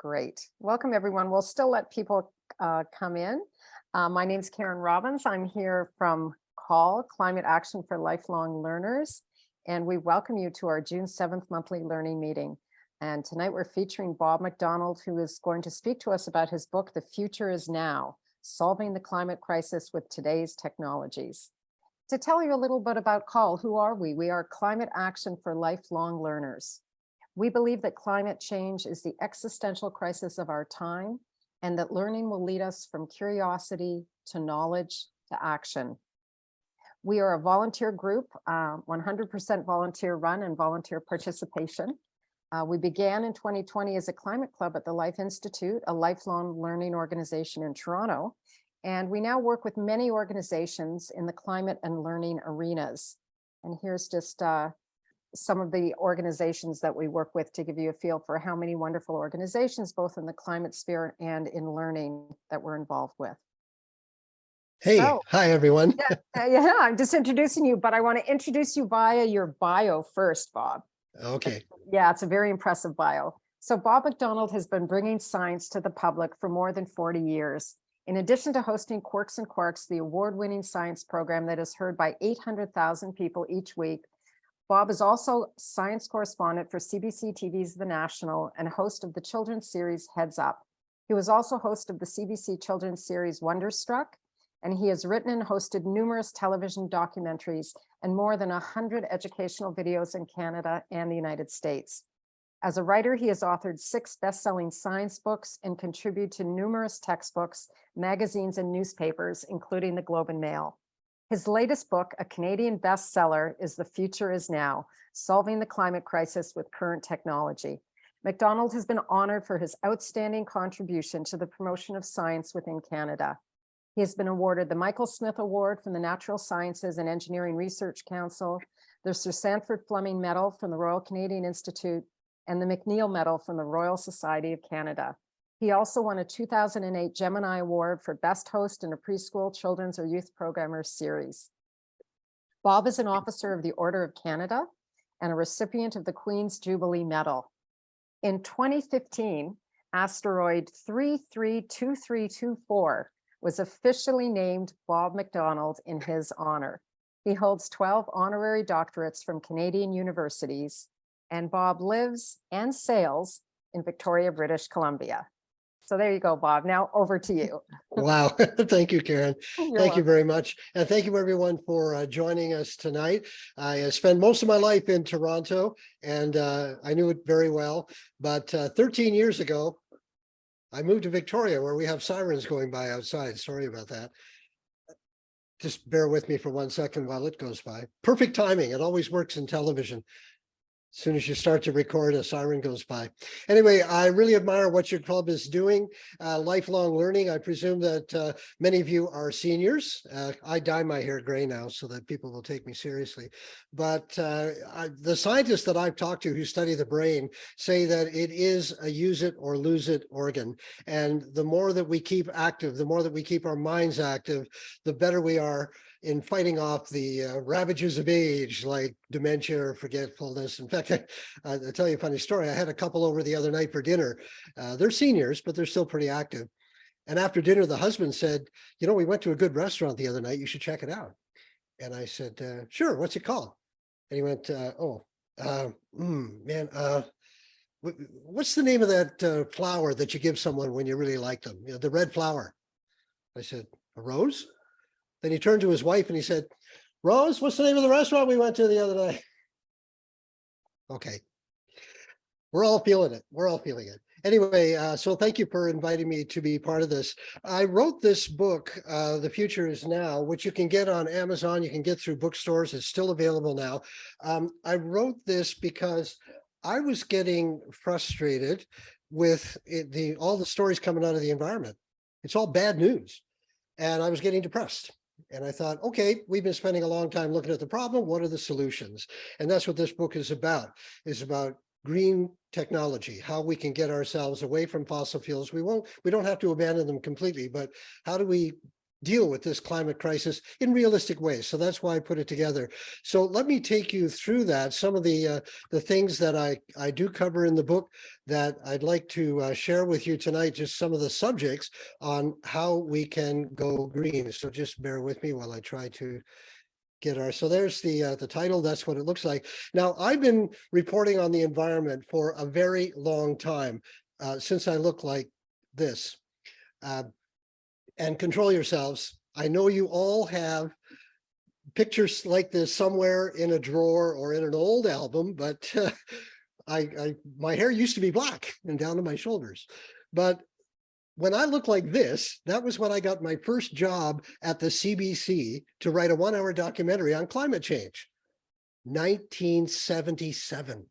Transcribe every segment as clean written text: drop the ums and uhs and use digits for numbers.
Great. Welcome, everyone. We'll still let people come in. My name's Karen Robbins. I'm here from CALL, Climate Action for Lifelong Learners, and we welcome you to our June 7th monthly learning meeting. And tonight we're featuring Bob McDonald, who is going to speak to us about his book, The Future is Now, Solving the Climate Crisis with Today's Technologies. To tell you a little bit about CALL, who are we? We are Climate Action for Lifelong Learners. We believe that climate change is the existential crisis of our time, and that learning will lead us from curiosity to knowledge to action. We are a volunteer group, 100% volunteer run and volunteer participation. We began in 2020 as a climate club at the Life Institute, a lifelong learning organization in Toronto. And we now work with many organizations in the climate and learning arenas. And here's just some of the organizations that we work with to give you a feel for how many wonderful organizations, both in the climate sphere and in learning, that we're involved with. Hey, So, hi, everyone. yeah, I'm just introducing you, but I want to introduce you via your bio first, Bob. Okay. Yeah, it's a very impressive bio. So Bob McDonald has been bringing science to the public for more than 40 years. In addition to hosting Quirks and Quarks, the award-winning science program that is heard by 800,000 people each week, Bob is also science correspondent for CBC TV's The National and host of the children's series Heads Up. He was also host of the CBC children's series Wonderstruck, and he has written and hosted numerous television documentaries and more than 100 educational videos in Canada and the United States. As a writer, he has authored 6 best-selling science books and contributed to numerous textbooks, magazines, and newspapers, including the Globe and Mail. His latest book, a Canadian bestseller, is The Future is Now, Solving the Climate Crisis with Current Technology. McDonald has been honored for his outstanding contribution to the promotion of science within Canada. He has been awarded the Michael Smith Award from the Natural Sciences and Engineering Research Council, the Sir Sanford Fleming Medal from the Royal Canadian Institute, and the McNeill Medal from the Royal Society of Canada. He also won a 2008 Gemini Award for Best Host in a Preschool, Children's, or Youth Programmer Series. Bob is an officer of the Order of Canada and a recipient of the Queen's Jubilee Medal. In 2015, asteroid 332324 was officially named Bob McDonald in his honor. He holds 12 honorary doctorates from Canadian universities, and Bob lives and sails in Victoria, British Columbia. So there you go, Bob. Now over to you. Wow. Thank you, Karen. You're Thank you welcome. very much. And thank you, everyone, for joining us tonight. I spent most of my life in Toronto, and I knew it very well. But 13 years ago, I moved to Victoria, where we have sirens going by outside. Sorry about that. Just bear with me for 1 second while it goes by. Perfect timing. It always works in television. As soon as you start to record, a siren goes by. Anyway, I really admire what your club is doing. Lifelong learning. I presume that many of you are seniors. I dye my hair gray now so that people will take me seriously. But the scientists that I've talked to who study the brain say that it is a use it or lose it organ. And the more that we keep active, the more that we keep our minds active, the better we are in fighting off the ravages of age, like dementia or forgetfulness. In fact, I'll tell you a funny story. I had a couple over the other night for dinner. They're seniors, but they're still pretty active. And after dinner, the husband said, you know, we went to a good restaurant the other night. You should check it out. And I said, sure, what's it called? And he went, what's the name of that flower that you give someone when you really like them? You know, the red flower. I said, a rose? Then he turned to his wife and he said, Rose, what's the name of the restaurant we went to the other night? Okay. We're all feeling it. We're all feeling it. Anyway, so thank you for inviting me to be part of this. I wrote this book, The Future is Now, which you can get on Amazon. You can get through bookstores. It's still available now. I wrote this because I was getting frustrated with all the stories coming out of the environment. It's all bad news. And I was getting depressed. And I thought, okay, we've been spending a long time looking at the problem. What are the solutions? And that's what this book is about green technology, how we can get ourselves away from fossil fuels. We don't have to abandon them completely, but how do we deal with this climate crisis in realistic ways. So that's why I put it together. So let me take you through that. Some of the things that I do cover in the book that I'd like to share with you tonight, just some of the subjects on how we can go green. So just bear with me while I try to get our, so there's the title. That's what it looks like. Now, I've been reporting on the environment for a very long time, since I look like this. And control yourselves. I know you all have pictures like this somewhere in a drawer or in an old album, but my hair used to be black and down to my shoulders. But when I look like this, that was when I got my first job at the CBC to write a 1-hour documentary on climate change. 1977.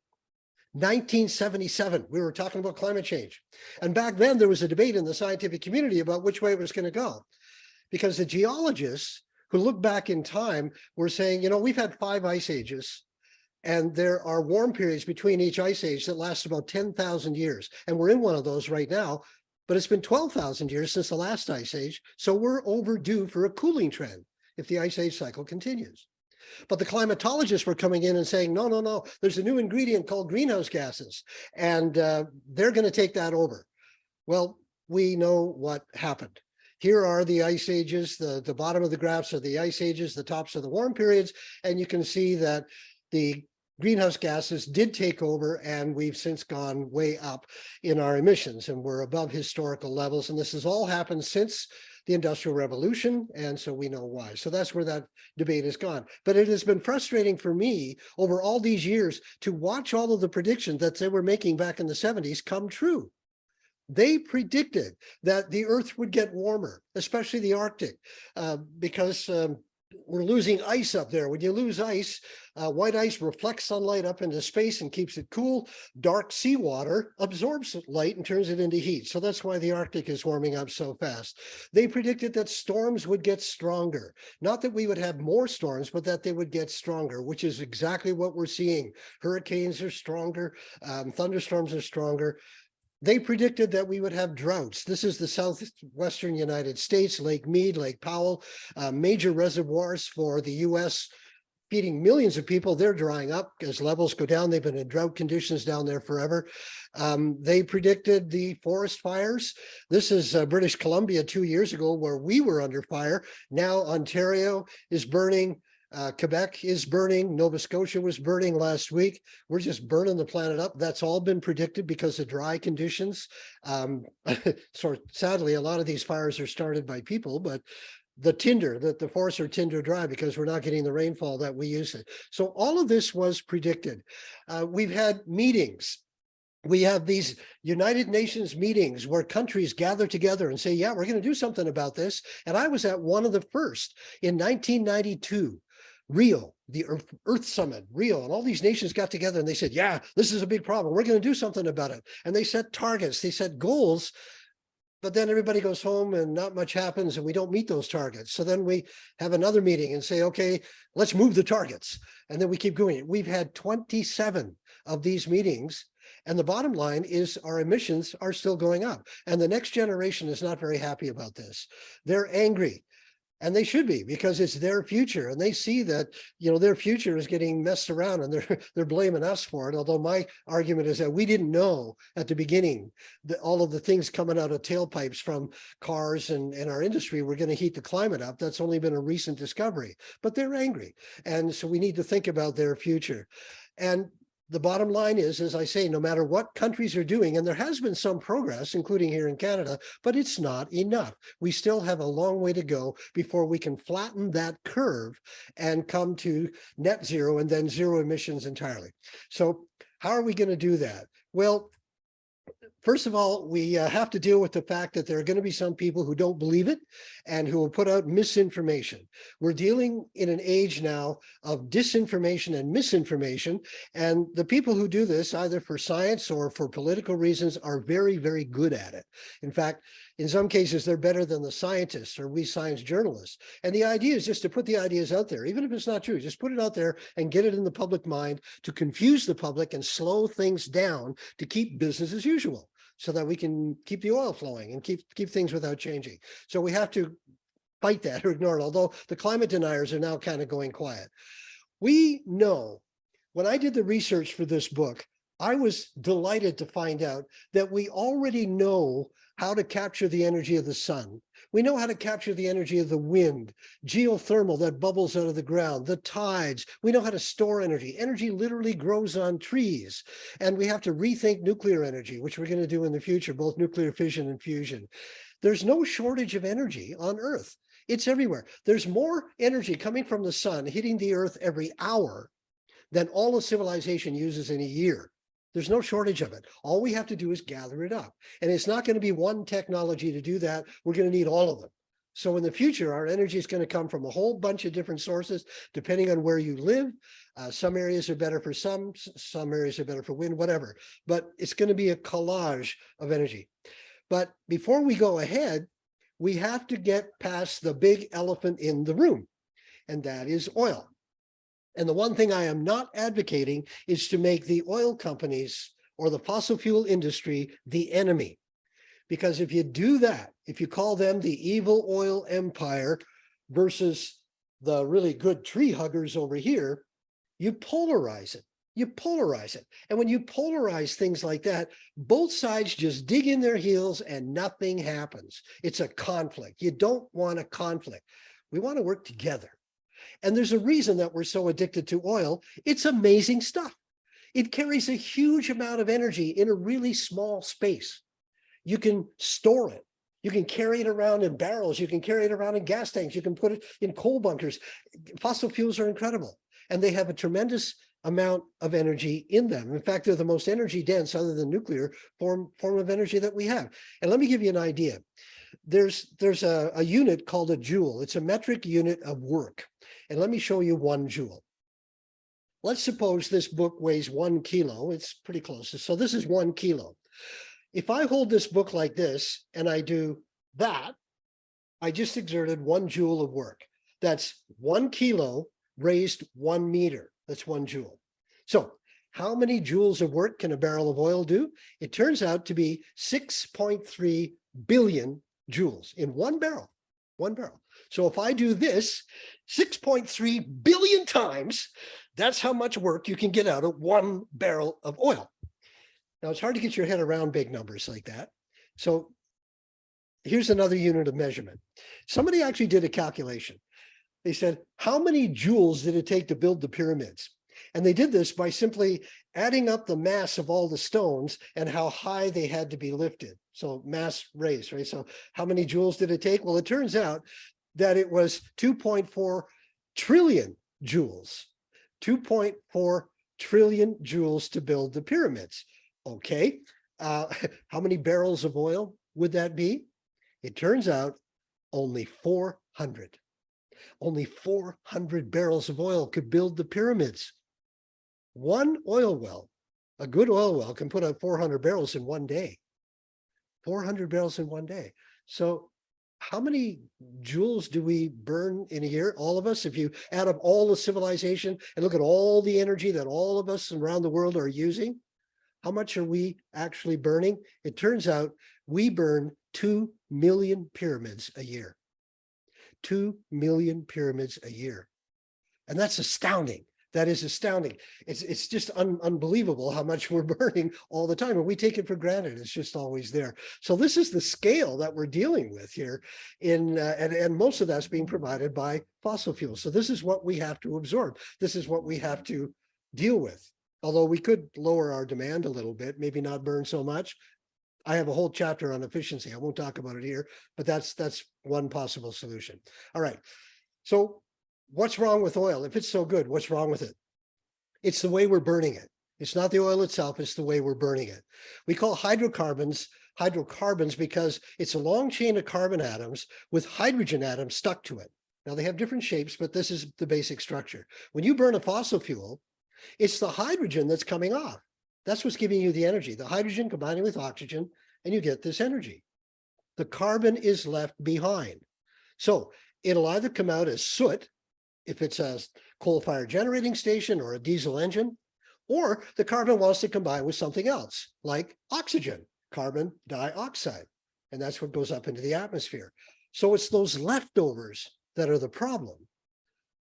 1977, we were talking about climate change. And back then there was a debate in the scientific community about which way it was going to go. Because the geologists who look back in time were saying, you know, we've had 5 ice ages, and there are warm periods between each ice age that last about 10,000 years. And we're in one of those right now, but it's been 12,000 years since the last ice age. So we're overdue for a cooling trend if the ice age cycle continues. But the climatologists were coming in and saying, no, no, no, there's a new ingredient called greenhouse gases, and they're going to take that over. Well, we know what happened. Here are the ice ages. The bottom of the graphs are the ice ages, the tops are the warm periods, and you can see that the greenhouse gases did take over, and we've since gone way up in our emissions, and we're above historical levels. And this has all happened since the Industrial Revolution, and so we know why. So that's where that debate has gone. But it has been frustrating for me over all these years to watch all of the predictions that they were making back in the 70s come true. They predicted that the Earth would get warmer, especially the Arctic, because we're losing ice up there. When you lose ice, white ice reflects sunlight up into space and keeps it cool. Dark seawater absorbs light and turns it into heat. So that's why the Arctic is warming up so fast. They predicted that storms would get stronger. Not that we would have more storms, but that they would get stronger, which is exactly what we're seeing. Hurricanes are stronger, thunderstorms are stronger. They predicted that we would have droughts. This is the southwestern United States, Lake Mead, Lake Powell, major reservoirs for the US, feeding millions of people. They're drying up as levels go down. They've been in drought conditions down there forever. They predicted the forest fires. This is British Columbia 2 years ago, where we were under fire. Now Ontario is burning. Quebec is burning. Nova Scotia was burning last week. We're just burning the planet up. That's all been predicted because of dry conditions. So sadly, a lot of these fires are started by people, but the forests are tinder dry because we're not getting the rainfall that we used to. So all of this was predicted. We've had meetings. We have these United Nations meetings where countries gather together and say, yeah, we're going to do something about this. And I was at one of the first in 1992. Rio, the Earth Summit, Rio, and all these nations got together and they said, yeah, this is a big problem. We're going to do something about it. And they set targets, they set goals, but then everybody goes home and not much happens and we don't meet those targets. So then we have another meeting and say, okay, let's move the targets. And then we keep doing it. We've had 27 of these meetings. And the bottom line is our emissions are still going up. And the next generation is not very happy about this. They're angry. And they should be, because it's their future, and they see that, you know, their future is getting messed around, and they're blaming us for it. Although my argument is that we didn't know at the beginning that all of the things coming out of tailpipes from cars and our industry were going to heat the climate up. That's only been a recent discovery, but they're angry, and so we need to think about their future. And the bottom line is, as I say, no matter what countries are doing, and there has been some progress, including here in Canada, but it's not enough. We still have a long way to go before we can flatten that curve and come to net zero and then zero emissions entirely. So how are we going to do that? Well, first of all, we have to deal with the fact that there are going to be some people who don't believe it and who will put out misinformation. We're dealing in an age now of disinformation and misinformation, and the people who do this, either for science or for political reasons, are very, very good at it. In fact, in some cases, they're better than the scientists or we science journalists. And the idea is just to put the ideas out there, even if it's not true, just put it out there and get it in the public mind to confuse the public and slow things down to keep business as usual, so that we can keep the oil flowing and keep things without changing. So we have to fight that or ignore it, although the climate deniers are now kind of going quiet. We know, when I did the research for this book, I was delighted to find out that we already know how to capture the energy of the sun. We know how to capture the energy of the wind, geothermal that bubbles out of the ground, the tides. We know how to store energy. Energy literally grows on trees. And we have to rethink nuclear energy, which we're going to do in the future, both nuclear fission and fusion. There's no shortage of energy on Earth. It's everywhere. There's more energy coming from the sun hitting the Earth every hour than all of civilization uses in a year. There's no shortage of it. All we have to do is gather it up. And it's not going to be one technology to do that. We're going to need all of them. So in the future, our energy is going to come from a whole bunch of different sources, depending on where you live. Some areas are better for some areas are better for wind, whatever. But it's going to be a collage of energy. But before we go ahead, we have to get past the big elephant in the room, and that is oil. And the one thing I am not advocating is to make the oil companies or the fossil fuel industry the enemy. Because if you do that, if you call them the evil oil empire versus the really good tree huggers over here, you polarize it. You polarize it. And when you polarize things like that, both sides just dig in their heels and nothing happens. It's a conflict. You don't want a conflict. We want to work together. And there's a reason that we're so addicted to oil. It's amazing stuff. It carries a huge amount of energy in a really small space. You can store it. You can carry it around in barrels. You can carry it around in gas tanks. You can put it in coal bunkers. Fossil fuels are incredible. And they have a tremendous amount of energy in them. In fact, they're the most energy dense, other than nuclear, form of energy that we have. And let me give you an idea. There's a unit called a joule. It's a metric unit of work. And let me show you 1 joule. Let's suppose this book weighs 1 kilo. It's pretty close. So this is 1 kilo. If I hold this book like this and I do that, I just exerted 1 joule of work. That's 1 kilo raised 1 meter. That's 1 joule. So how many joules of work can a barrel of oil do? It turns out to be 6.3 billion joules in 1 barrel. 1 barrel. So if I do this 6.3 billion times, that's how much work you can get out of 1 barrel of oil. Now, it's hard to get your head around big numbers like that. So here's another unit of measurement. Somebody actually did a calculation. They said, how many joules did it take to build the pyramids? And they did this by simply adding up the mass of all the stones and how high they had to be lifted. So mass raised, right? So how many joules did it take? Well, it turns out that it was 2.4 trillion joules. 2.4 trillion joules to build the pyramids. Okay, how many barrels of oil would that be? It turns out only 400. Only 400 barrels of oil could build the pyramids. 1 oil well, a good oil well, can put out 400 barrels in 1 day. 400 barrels in 1 day. So how many joules do we burn in a year? All of us, if you add up all the civilization and look at all the energy that all of us around the world are using, how much are we actually burning? It turns out we burn 2 million pyramids a year. 2 million pyramids a year. And that's astounding. That is astounding. It's just unbelievable how much we're burning all the time. And we take it for granted. It's just always there. So this is the scale that we're dealing with here. And most of that's being provided by fossil fuels. So this is what we have to absorb. This is what we have to deal with. Although we could lower our demand a little bit, maybe not burn so much. I have a whole chapter on efficiency. I won't talk about it here, but that's one possible solution. All right. So what's wrong with oil? If it's so good, what's wrong with it? It's the way we're burning it. It's not the oil itself, it's the way we're burning it. We call hydrocarbons because it's a long chain of carbon atoms with hydrogen atoms stuck to it. Now they have different shapes, but this is the basic structure. When you burn a fossil fuel, it's the hydrogen that's coming off. That's what's giving you the energy. The hydrogen combining with oxygen, and you get this energy. The carbon is left behind. So it'll either come out as soot, if it's a coal-fired generating station or a diesel engine, or the carbon wants to combine with something else, like oxygen, carbon dioxide. And that's what goes up into the atmosphere. So it's those leftovers that are the problem.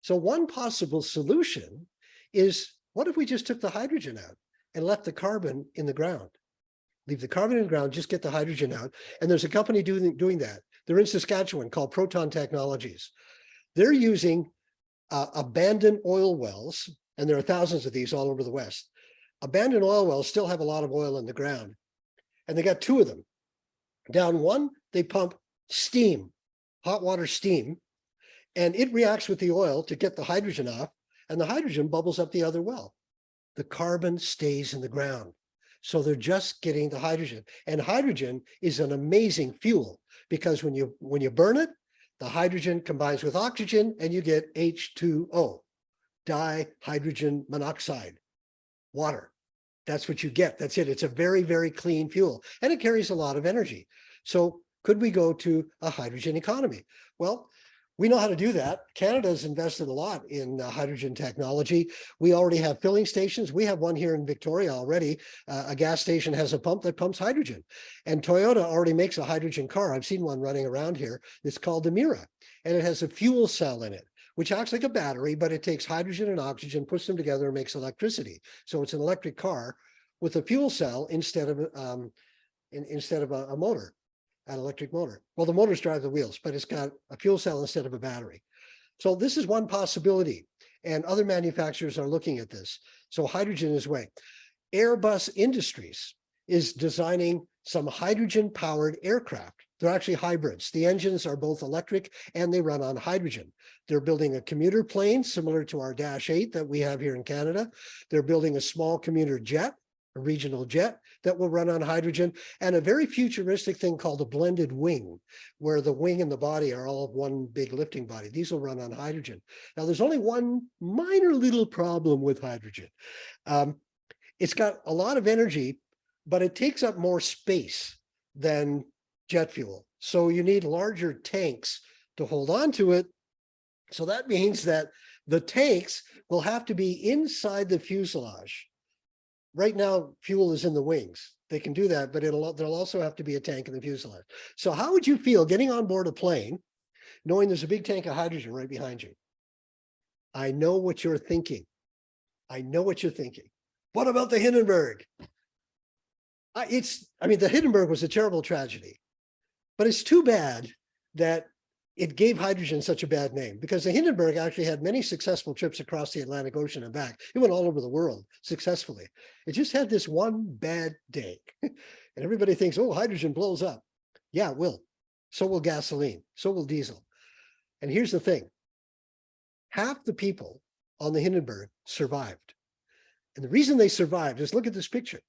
So one possible solution is, what if we just took the hydrogen out and left the carbon in the ground? Leave the carbon in the ground, just get the hydrogen out. And there's a company doing that. They're in Saskatchewan called Proton Technologies. They're using abandoned oil wells, and there are thousands of these all over the West. Abandoned oil wells still have a lot of oil in the ground, and they got two of them. Down one, they pump steam, hot water steam, and it reacts with the oil to get the hydrogen off, and the hydrogen bubbles up the other well. The carbon stays in the ground. So they're just getting the hydrogen. And hydrogen is an amazing fuel, because when you burn it, the hydrogen combines with oxygen and you get H2O, dihydrogen monoxide, water. That's what you get. That's it. It's a very, very clean fuel, and it carries a lot of energy. So could we go to a hydrogen economy? Well, we know how to do that. Canada's invested a lot in hydrogen technology. We already have filling stations. We have one here in Victoria already. A gas station has a pump that pumps hydrogen. And Toyota already makes a hydrogen car. I've seen one running around here. It's called the Mira, and it has a fuel cell in it, which acts like a battery, but it takes hydrogen and oxygen, puts them together, and makes electricity. So it's an electric car with a fuel cell instead of a motor, an electric motor. Well, the motors drive the wheels, but it's got a fuel cell instead of a battery. So this is one possibility, and other manufacturers are looking at this. So hydrogen is way. Airbus Industries is designing some hydrogen-powered aircraft. They're actually hybrids. The engines are both electric and they run on hydrogen. They're building a commuter plane similar to our Dash 8 that we have here in Canada. They're building a small commuter jet, a regional jet that will run on hydrogen, and a very futuristic thing called a blended wing, where the wing and the body are all one big lifting body. These will run on hydrogen. Now, there's only one minor little problem with hydrogen. It's got a lot of energy, but it takes up more space than jet fuel. So you need larger tanks to hold on to it. So that means that the tanks will have to be inside the fuselage. Right now, fuel is in the wings. They can do that, but there'll also have to be a tank in the fuselage. So how would you feel getting on board a plane, knowing there's a big tank of hydrogen right behind you? I know what you're thinking. I know what you're thinking. What about the Hindenburg? The Hindenburg was a terrible tragedy, but it's too bad that it gave hydrogen such a bad name, because the Hindenburg actually had many successful trips across the Atlantic Ocean and back. It went all over the world successfully. It just had this one bad day. And everybody thinks, oh, hydrogen blows up. Yeah, it will. So will gasoline. So will diesel. And here's the thing. Half the people on the Hindenburg survived. And the reason they survived is, look at this picture.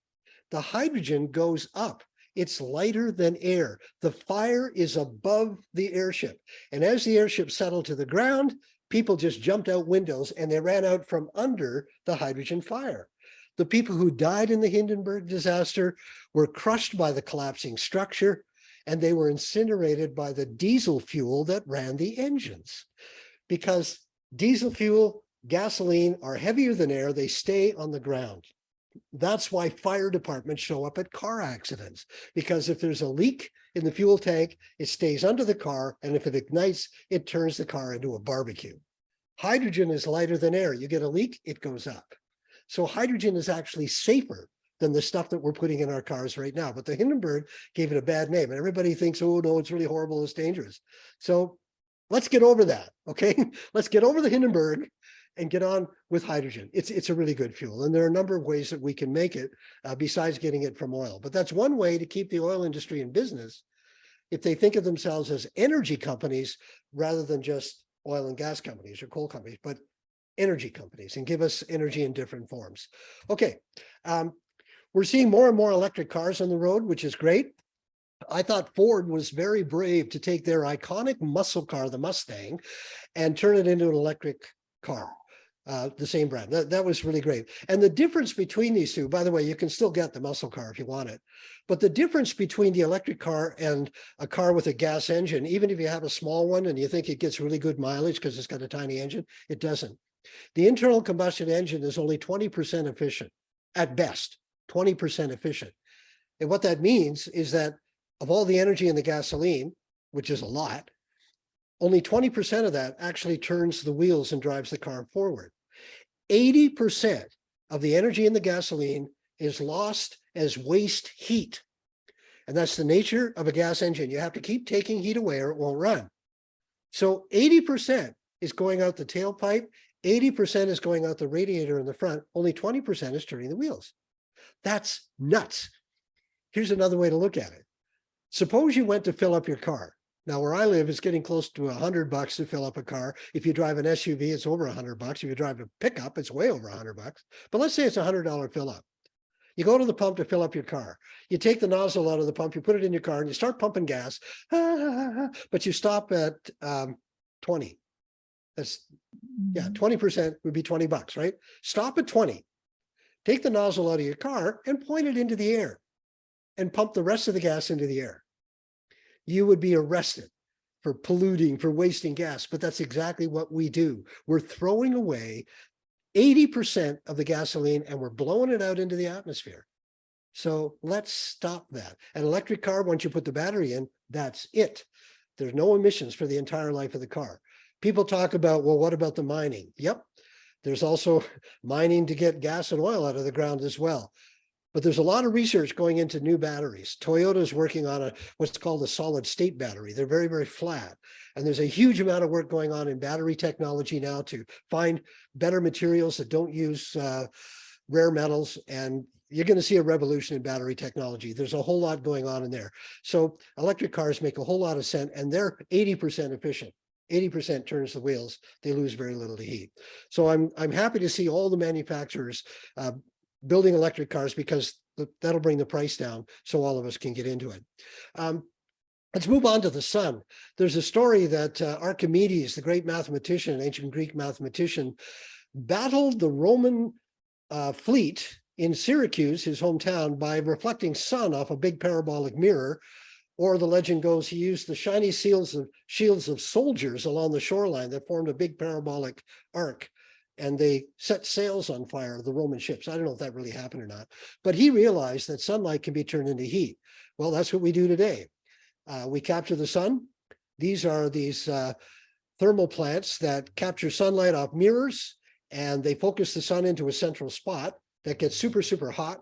The hydrogen goes up. It's lighter than air. The fire is above the airship. And as the airship settled to the ground, people just jumped out windows and they ran out from under the hydrogen fire. The people who died in the Hindenburg disaster were crushed by the collapsing structure, and they were incinerated by the diesel fuel that ran the engines. Because diesel fuel, gasoline are heavier than air, they stay on the ground. That's why fire departments show up at car accidents, because if there's a leak in the fuel tank, it stays under the car, and if it ignites, it turns the car into a barbecue. Hydrogen is lighter than air. You get a leak, it goes up. So hydrogen is actually safer than the stuff that we're putting in our cars right now. But the Hindenburg gave it a bad name, and everybody thinks, oh no, it's really horrible, it's dangerous. So let's get over that, okay? Let's get over the Hindenburg and get on with hydrogen. It's a really good fuel. And there are a number of ways that we can make it besides getting it from oil. But that's one way to keep the oil industry in business, if they think of themselves as energy companies rather than just oil and gas companies or coal companies, but energy companies, and give us energy in different forms. Okay, we're seeing more and more electric cars on the road, which is great. I thought Ford was very brave to take their iconic muscle car, the Mustang, and turn it into an electric car. The same brand. That was really great. And the difference between these two, by the way, you can still get the muscle car if you want it, but the difference between the electric car and a car with a gas engine, even if you have a small one and you think it gets really good mileage because it's got a tiny engine, it doesn't. The internal combustion engine is only 20% efficient, at best, 20% efficient. And what that means is that of all the energy in the gasoline, which is a lot, only 20% of that actually turns the wheels and drives the car forward. 80% of the energy in the gasoline is lost as waste heat. And that's the nature of a gas engine. You have to keep taking heat away or it won't run. So 80% is going out the tailpipe, 80% is going out the radiator in the front, only 20% is turning the wheels. That's nuts. Here's another way to look at it. Suppose you went to fill up your car. Now, where I live, it's getting close to $100 to fill up a car. If you drive an SUV, it's over $100. If you drive a pickup, it's way over $100. But let's say it's a $100 fill up. You go to the pump to fill up your car. You take the nozzle out of the pump, you put it in your car, and you start pumping gas, but you stop at 20. That's, yeah, 20% would be $20, right? Stop at 20. Take the nozzle out of your car and point it into the air and pump the rest of the gas into the air. You would be arrested for polluting, for wasting gas, but that's exactly what we do. We're throwing away 80% of the gasoline and we're blowing it out into the atmosphere. So let's stop that. An electric car, once you put the battery in, that's it. There's no emissions for the entire life of the car. People talk about, well, what about the mining? Yep. There's also mining to get gas and oil out of the ground as well. But there's a lot of research going into new batteries. Toyota is working on what's called a solid state battery. They're very, very flat. And there's a huge amount of work going on in battery technology now to find better materials that don't use rare metals. And you're going to see a revolution in battery technology. There's a whole lot going on in there. So electric cars make a whole lot of sense, and they're 80% efficient. 80% turns the wheels. They lose very little to heat. So I'm happy to see all the manufacturers building electric cars, because that'll bring the price down so all of us can get into it. Let's move on to the sun. There's a story that Archimedes, the great mathematician, ancient Greek mathematician, battled the Roman fleet in Syracuse, his hometown, by reflecting sun off a big parabolic mirror. Or the legend goes, he used the shiny shields of soldiers along the shoreline that formed a big parabolic arc, and they set sails on fire, the Roman ships. I don't know if that really happened or not, but he realized that sunlight can be turned into heat. Well, that's what we do today. We capture the sun. These are thermal plants that capture sunlight off mirrors, and they focus the sun into a central spot that gets super, super hot.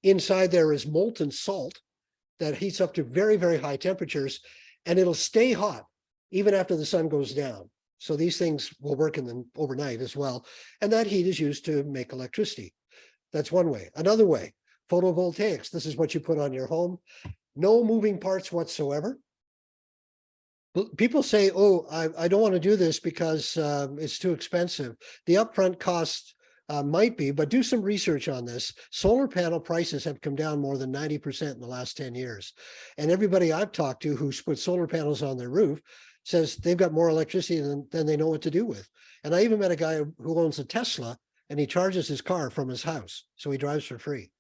Inside there is molten salt that heats up to very, very high temperatures, and it'll stay hot even after the sun goes down. So these things will work in them overnight as well. And that heat is used to make electricity. That's one way. Another way, photovoltaics. This is what you put on your home. No moving parts whatsoever. People say, oh, I don't want to do this because it's too expensive. The upfront cost might be, but do some research on this. Solar panel prices have come down more than 90% in the last 10 years. And everybody I've talked to who's put solar panels on their roof says they've got more electricity than they know what to do with. And I even met a guy who owns a Tesla, and he charges his car from his house. So he drives for free.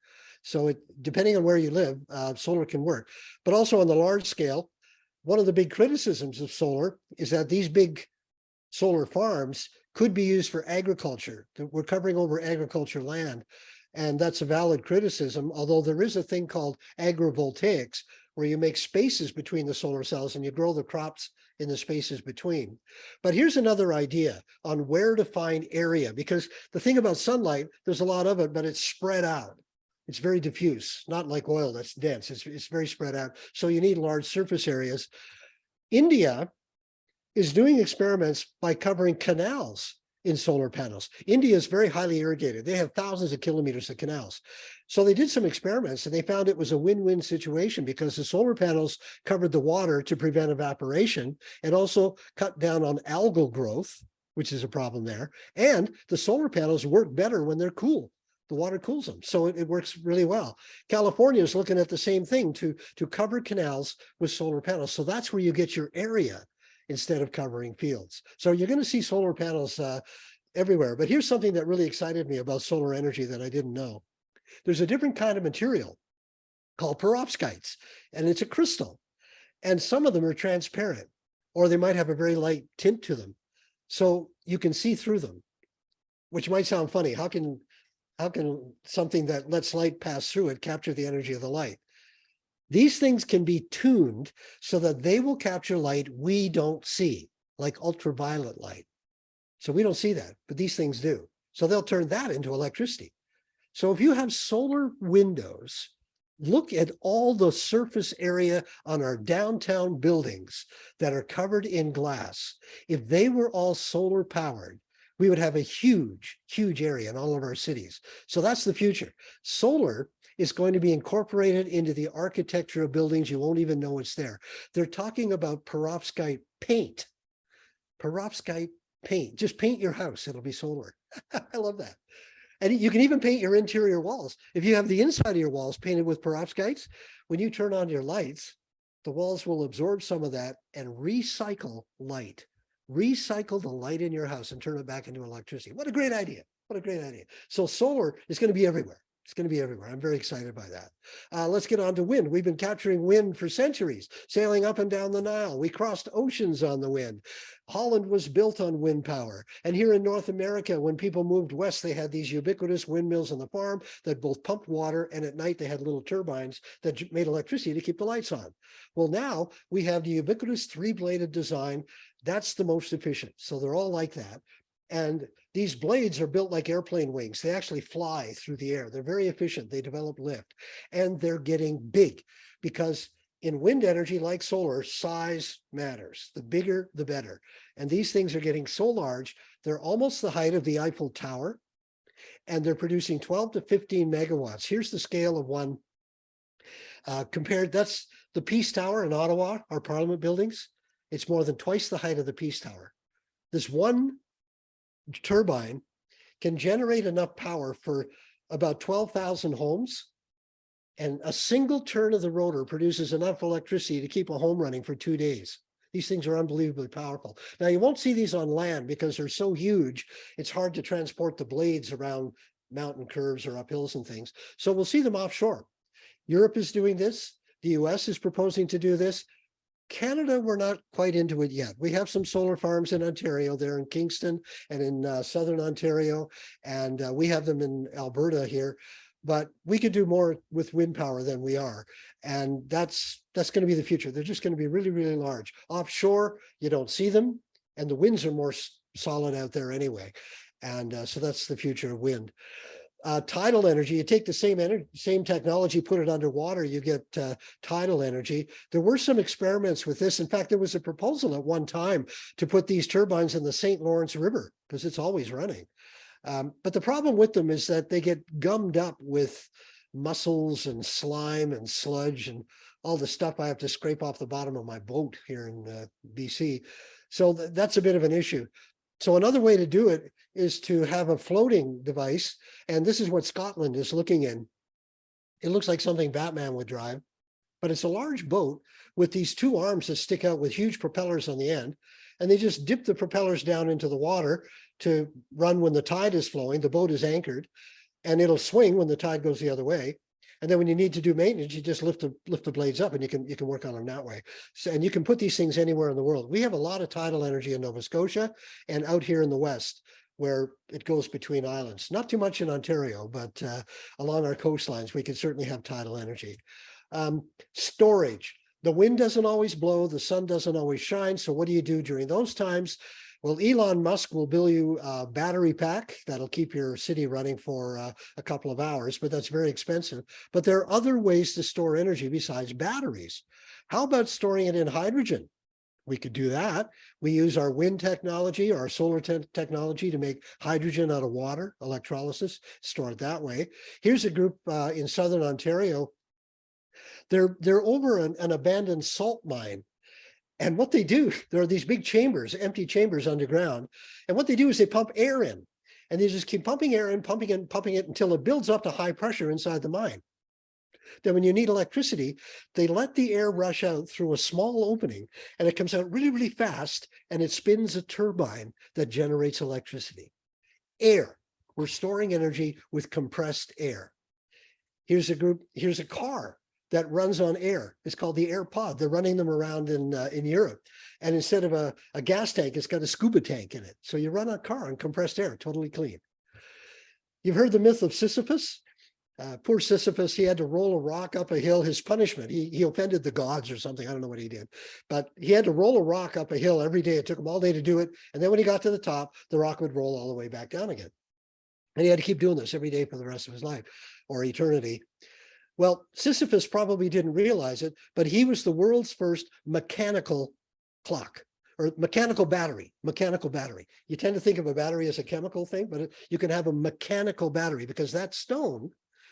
So depending on where you live, solar can work. But also on the large scale, one of the big criticisms of solar is that these big solar farms could be used for agriculture. We're covering over agriculture land. And that's a valid criticism, although there is a thing called agrivoltaics, where you make spaces between the solar cells and you grow the crops in the spaces between. But here's another idea on where to find area, because the thing about sunlight, there's a lot of it, but it's spread out. It's very diffuse, not like oil that's dense. It's very spread out. So you need large surface areas. India is doing experiments by covering canals in solar panels. India is very highly irrigated. They have thousands of kilometers of canals. So they did some experiments and they found it was a win-win situation, because the solar panels covered the water to prevent evaporation and also cut down on algal growth, which is a problem there. And the solar panels work better when they're cool. The water cools them. So it works really well. California is looking at the same thing to cover canals with solar panels. So that's where you get your area instead of covering fields. So you're going to see solar panels everywhere. But here's something that really excited me about solar energy that I didn't know. There's a different kind of material called perovskites, and it's a crystal. And some of them are transparent, or they might have a very light tint to them. So you can see through them, which might sound funny. How can something that lets light pass through it capture the energy of the light? These things can be tuned so that they will capture light we don't see. like ultraviolet light. So we don't see that, but these things do. So they'll turn that into electricity. So if you have solar windows, look at all the surface area on our downtown buildings that are covered in glass. If they were all solar powered, we would have a huge, huge area in all of our cities. So that's the future. Solar is going to be incorporated into the architecture of buildings. You won't even know it's there. They're talking about perovskite paint. Perovskite paint. Just paint your house. It'll be solar. I love that. And you can even paint your interior walls. If you have the inside of your walls painted with perovskites, when you turn on your lights, the walls will absorb some of that and recycle light. Recycle the light in your house and turn it back into electricity. What a great idea. What a great idea. So solar is going to be everywhere. It's going to be everywhere. I'm very excited by that. Let's get on to wind. We've been capturing wind for centuries, sailing up and down the Nile. We crossed oceans on the wind. Holland was built on wind power. And here in North America, when people moved west, they had these ubiquitous windmills on the farm that both pumped water, and at night they had little turbines that made electricity to keep the lights on. Well, now we have the ubiquitous three-bladed design. That's the most efficient. So they're all like that. And these blades are built like airplane wings. They actually fly through the air. They're very efficient. They develop lift, and they're getting big because in wind energy, like solar, size matters. The bigger, the better. And these things are getting so large, they're almost the height of the Eiffel Tower, and they're producing 12 to 15 megawatts. Here's the scale of one compared. That's the Peace Tower in Ottawa, our Parliament buildings. It's more than twice the height of the Peace Tower. This one turbine can generate enough power for about 12,000 homes, and a single turn of the rotor produces enough electricity to keep a home running for 2 days. These things are unbelievably powerful. Now, you won't see these on land because they're so huge, it's hard to transport the blades around mountain curves or up hills and things. So we'll see them offshore. Europe is doing this. The US is proposing to do this. Canada, we're not quite into it yet. We have some solar farms in Ontario, there in Kingston and in southern Ontario, and we have them in Alberta here. But we could do more with wind power than we are, and that's going to be the future. They're just going to be really, really large. Offshore, you don't see them, and the winds are more solid out there anyway, and so that's the future of wind. Tidal energy, you take the same technology, put it underwater, you get tidal energy. There were some experiments with this. In fact, there was a proposal at one time to put these turbines in the St. Lawrence River because it's always running. But the problem with them is that they get gummed up with mussels and slime and sludge and all the stuff I have to scrape off the bottom of my boat here in BC. So that's a bit of an issue. So another way to do it is to have a floating device. And this is what Scotland is looking in. It looks like something Batman would drive, but it's a large boat with these two arms that stick out with huge propellers on the end. And they just dip the propellers down into the water to run when the tide is flowing. The boat is anchored and it'll swing when the tide goes the other way. And then when you need to do maintenance, you just lift the blades up and you can work on them that way. So, and you can put these things anywhere in the world. We have a lot of tidal energy in Nova Scotia and out here in the West, where it goes between islands. Not too much in Ontario, but along our coastlines, we can certainly have tidal energy. Storage. The wind doesn't always blow, the sun doesn't always shine. So what do you do during those times? Well, Elon Musk will build you a battery pack that'll keep your city running for a couple of hours, but that's very expensive. But there are other ways to store energy besides batteries. How about storing it in hydrogen? We could do that. We use our wind technology, our solar technology to make hydrogen out of water, electrolysis, store it that way. Here's a group in Southern Ontario. They're over an abandoned salt mine. And what they do, there are these big chambers, empty chambers underground. And what they do is they pump air in. And they just keep pumping air in, pumping it until it builds up to high pressure inside the mine. Then when you need electricity, they let the air rush out through a small opening and it comes out really, really fast and it spins a turbine that generates electricity. Air, we're storing energy with compressed air. Here's a car that runs on air. It's called the Air Pod. They're running them around in Europe. And instead of a gas tank, it's got a scuba tank in it. So you run a car on compressed air, totally clean. You've heard the myth of Sisyphus? Poor Sisyphus, he had to roll a rock up a hill. His punishment, he offended the gods or something. I don't know what he did, but he had to roll a rock up a hill every day. It took him all day to do it. And then when he got to the top, the rock would roll all the way back down again. And he had to keep doing this every day for the rest of his life or eternity. Well, Sisyphus probably didn't realize it, but he was the world's first mechanical clock or mechanical battery. You tend to think of a battery as a chemical thing, but you can have a mechanical battery because that stone,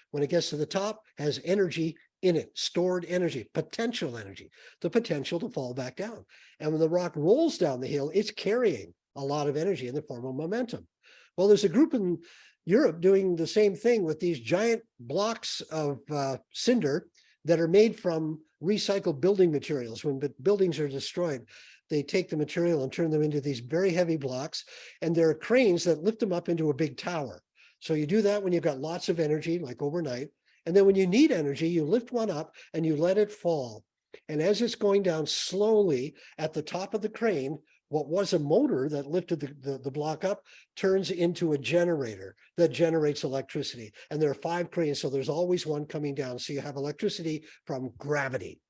when it gets to the top, has energy in it, stored energy, potential energy, the potential to fall back down. And when the rock rolls down the hill, it's carrying a lot of energy in the form of momentum. Well, there's a group in Europe doing the same thing with these giant blocks of cinder that are made from recycled building materials. When buildings are destroyed, they take the material and turn them into these very heavy blocks, and there are cranes that lift them up into a big tower. So you do that when you've got lots of energy, like overnight. And then when you need energy, you lift one up and you let it fall. And as it's going down slowly at the top of the crane, what was a motor that lifted the block up turns into a generator that generates electricity. And there are 5 cranes, so there's always one coming down. So you have electricity from gravity.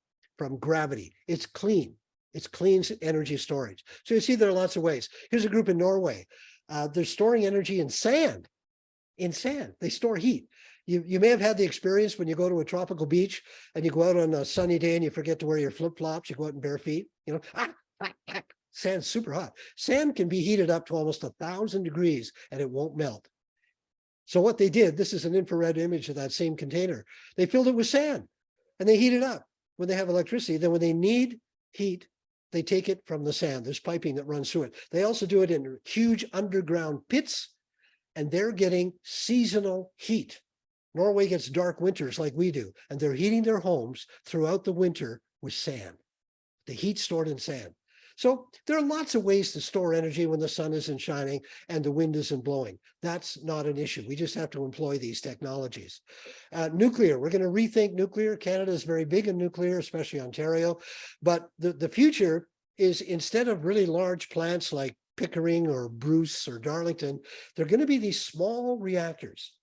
It's clean. It's clean energy storage. So you see there are lots of ways. Here's a group in Norway. They're storing energy in sand. They store heat. You may have had the experience when you go to a tropical beach and you go out on a sunny day and you forget to wear your flip-flops, you go out in bare feet, sand's super hot. Sand can be heated up to almost 1,000 degrees and it won't melt. So what they did, this is an infrared image of that same container. They filled it with sand and they heat it up when they have electricity. Then when they need heat, they take it from the sand. There's piping that runs through it. They also do it in huge underground pits, and they're getting seasonal heat. Norway gets dark winters like we do, and they're heating their homes throughout the winter with sand. The heat stored in sand. So there are lots of ways to store energy when the sun isn't shining and the wind isn't blowing. That's not an issue. We just have to employ these technologies. Nuclear, we're going to rethink nuclear. Canada is very big in nuclear, especially Ontario. But the future is, instead of really large plants like Pickering or Bruce or Darlington, they're going to be these small reactors,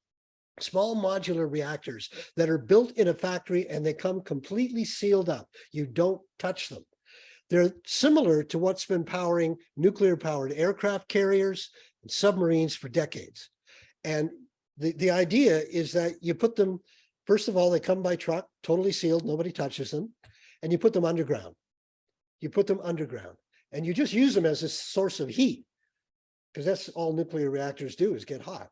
small modular reactors that are built in a factory and they come completely sealed up. You don't touch them. They're similar to what's been powering nuclear-powered aircraft carriers and submarines for decades. And the idea is that you put them, first of all, they come by truck, totally sealed, nobody touches them, and you put them underground. And you just use them as a source of heat, because that's all nuclear reactors do, is get hot.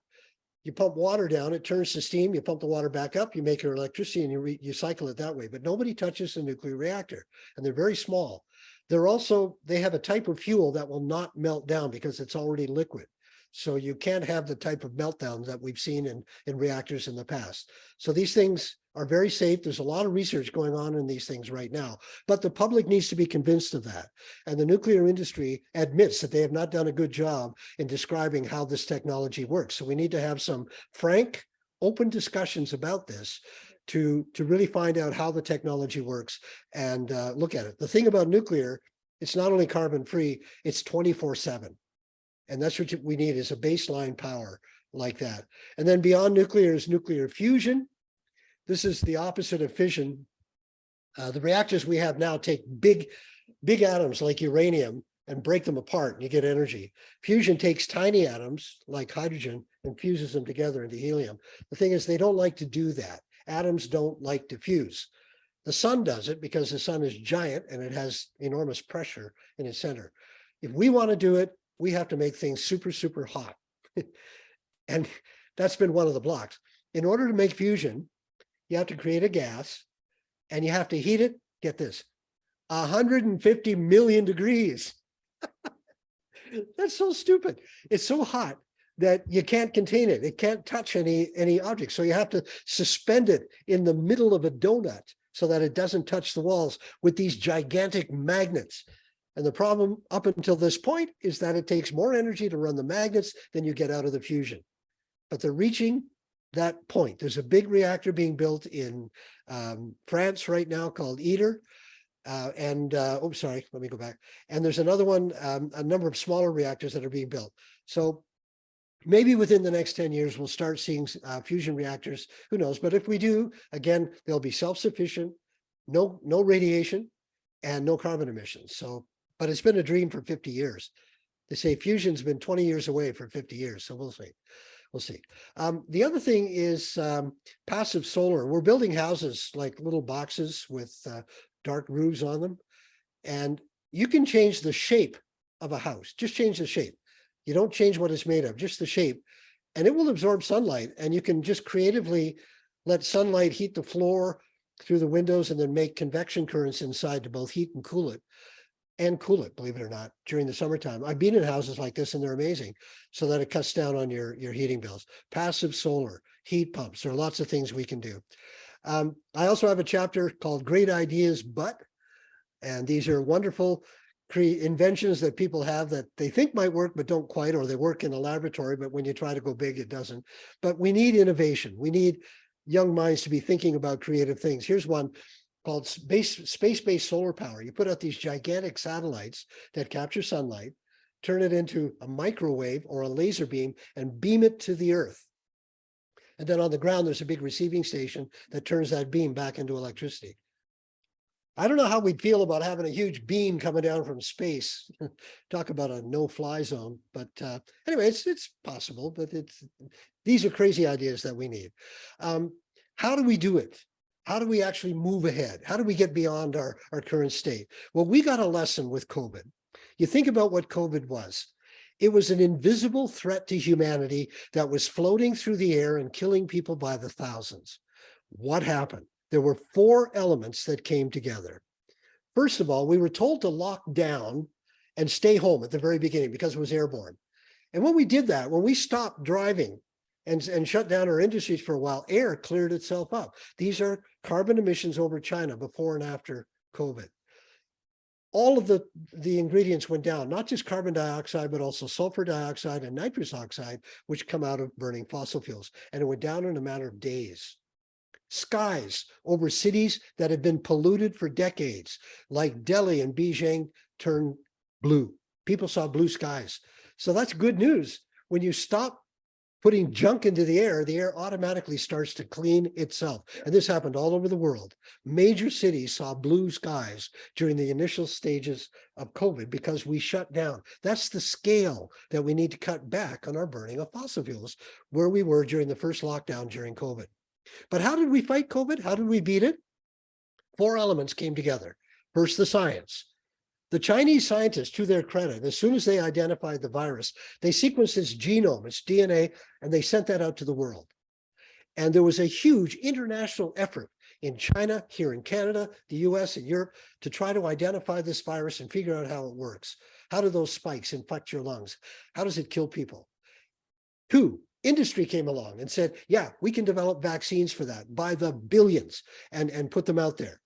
You pump water down, it turns to steam, you pump the water back up, you make your electricity, and you cycle it that way. But nobody touches the nuclear reactor, and they're very small. They have a type of fuel that will not melt down because it's already liquid. So you can't have the type of meltdown that we've seen in reactors in the past. So these things are very safe. There's a lot of research going on in these things right now, but the public needs to be convinced of that. And the nuclear industry admits that they have not done a good job in describing how this technology works. So we need to have some frank, open discussions about this to really find out how the technology works and look at it. The thing about nuclear, it's not only carbon free, it's 24/7. And that's what we need, is a baseline power like that. And then beyond nuclear is nuclear fusion. This is the opposite of fission. The reactors we have now take big atoms like uranium and break them apart and you get energy. Fusion takes tiny atoms like hydrogen and fuses them together into helium. The thing is, they don't like to do that. Atoms don't like to fuse. The sun does it because the sun is giant and it has enormous pressure in its center. If we want to do it, we have to make things super, super hot. And that's been one of the blocks. In order to make fusion, you have to create a gas and you have to heat it, get this, 150 million degrees. That's so stupid. It's so hot that you can't contain it. It can't touch any object. So you have to suspend it in the middle of a donut so that it doesn't touch the walls with these gigantic magnets. And the problem up until this point is that it takes more energy to run the magnets than you get out of the fusion. But they're reaching that point. There's a big reactor being built in France right now called ITER. Oh, sorry, let me go back. And there's another one, a number of smaller reactors that are being built. So Maybe within the next 10 years, we'll start seeing fusion reactors. Who knows? But if we do, again, they'll be self-sufficient, no radiation, and no carbon emissions. So, but it's been a dream for 50 years. They say fusion's been 20 years away for 50 years. So we'll see. We'll see. The other thing is passive solar. We're building houses like little boxes with dark roofs on them. And you can change the shape of a house. Just change the shape. You don't change what it's made of, just the shape. And it will absorb sunlight. And you can just creatively let sunlight heat the floor through the windows and then make convection currents inside to both heat and cool it. Believe it or not, during the summertime. I've been in houses like this and they're amazing, so that it cuts down on your heating bills. Passive solar, heat pumps, there are lots of things we can do. I also have a chapter called Great Ideas, and these are wonderful inventions that people have that they think might work, but don't quite, or they work in a laboratory, but when you try to go big, it doesn't. But we need innovation. We need young minds to be thinking about creative things. Here's one called space-based solar power. You put out these gigantic satellites that capture sunlight, turn it into a microwave or a laser beam, and beam it to the Earth. And then on the ground, there's a big receiving station that turns that beam back into electricity. I don't know how we'd feel about having a huge beam coming down from space. Talk about a no-fly zone. But anyway, it's possible, but these are crazy ideas that we need. How do we do it? How do we actually move ahead? How do we get beyond our current state? Well, we got a lesson with COVID. You think about what COVID was. It was an invisible threat to humanity that was floating through the air and killing people by the thousands. What happened? There were 4 elements that came together. First of all, we were told to lock down and stay home at the very beginning because it was airborne. And when we did that, when we stopped driving and shut down our industries for a while, air cleared itself up. These are carbon emissions over China before and after COVID. All of the ingredients went down, not just carbon dioxide, but also sulfur dioxide and nitrous oxide, which come out of burning fossil fuels. And it went down in a matter of days. Skies over cities that had been polluted for decades, like Delhi and Beijing, turned blue. People saw blue skies. So that's good news. When you stop putting junk into the air automatically starts to clean itself. And this happened all over the world. Major cities saw blue skies during the initial stages of COVID because we shut down. That's the scale that we need to cut back on our burning of fossil fuels, where we were during the first lockdown during COVID. But how did we fight COVID? How did we beat it? 4 elements came together. First, the science. The Chinese scientists, to their credit, as soon as they identified the virus, they sequenced its genome, its DNA, and they sent that out to the world. And there was a huge international effort in China, here in Canada, the US, and Europe to try to identify this virus and figure out how it works. How do those spikes infect your lungs? How does it kill people? 2, industry came along and said, yeah, we can develop vaccines for that by the billions and put them out there.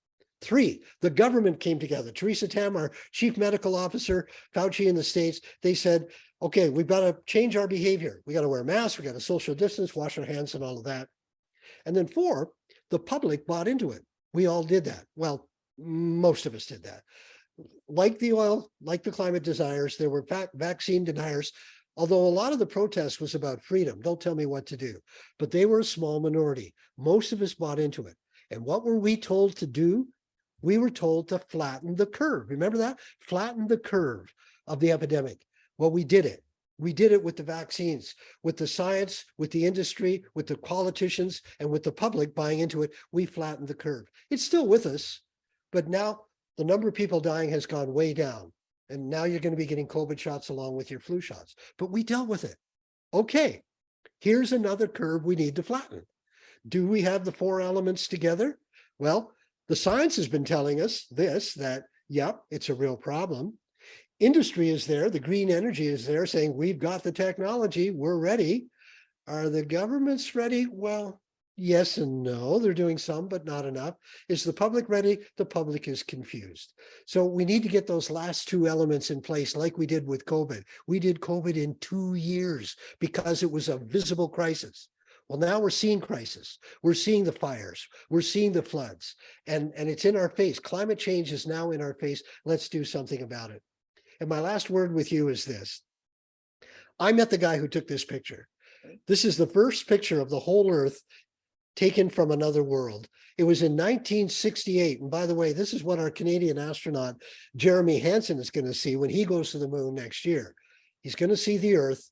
3, the government came together. Theresa Tam, our chief medical officer, Fauci in the States, they said, okay, we've got to change our behavior. We got to wear masks, we got to social distance, wash our hands and all of that. And then 4, the public bought into it. We all did that. Well, most of us did that. Like the oil, like the climate deniers, there were vaccine deniers, although a lot of the protest was about freedom. Don't tell me what to do. But they were a small minority. Most of us bought into it. And what were we told to do? We were told to flatten the curve. Remember that? Flatten the curve of the epidemic. Well, we did it. We did it with the vaccines, with the science, with the industry, with the politicians, and with the public buying into it. We flattened the curve. It's still with us, but now the number of people dying has gone way down. And now you're going to be getting COVID shots along with your flu shots. But we dealt with it. Okay, here's another curve we need to flatten. Do we have the 4 elements together? Well, the science has been telling us that, yep, it's a real problem. Industry is there, the green energy is there saying, we've got the technology, we're ready. Are the governments ready? Well, yes and no, they're doing some, but not enough. Is the public ready? The public is confused. So we need to get those last 2 elements in place like we did with COVID. We did COVID in 2 years because it was a visible crisis. Well, now we're seeing crisis. We're seeing the fires. We're seeing the floods. And it's in our face. Climate change is now in our face. Let's do something about it. And my last word with you is this. I met the guy who took this picture. This is the first picture of the whole Earth taken from another world. It was in 1968. And by the way, this is what our Canadian astronaut, Jeremy Hansen, is going to see when he goes to the moon next year. He's going to see the Earth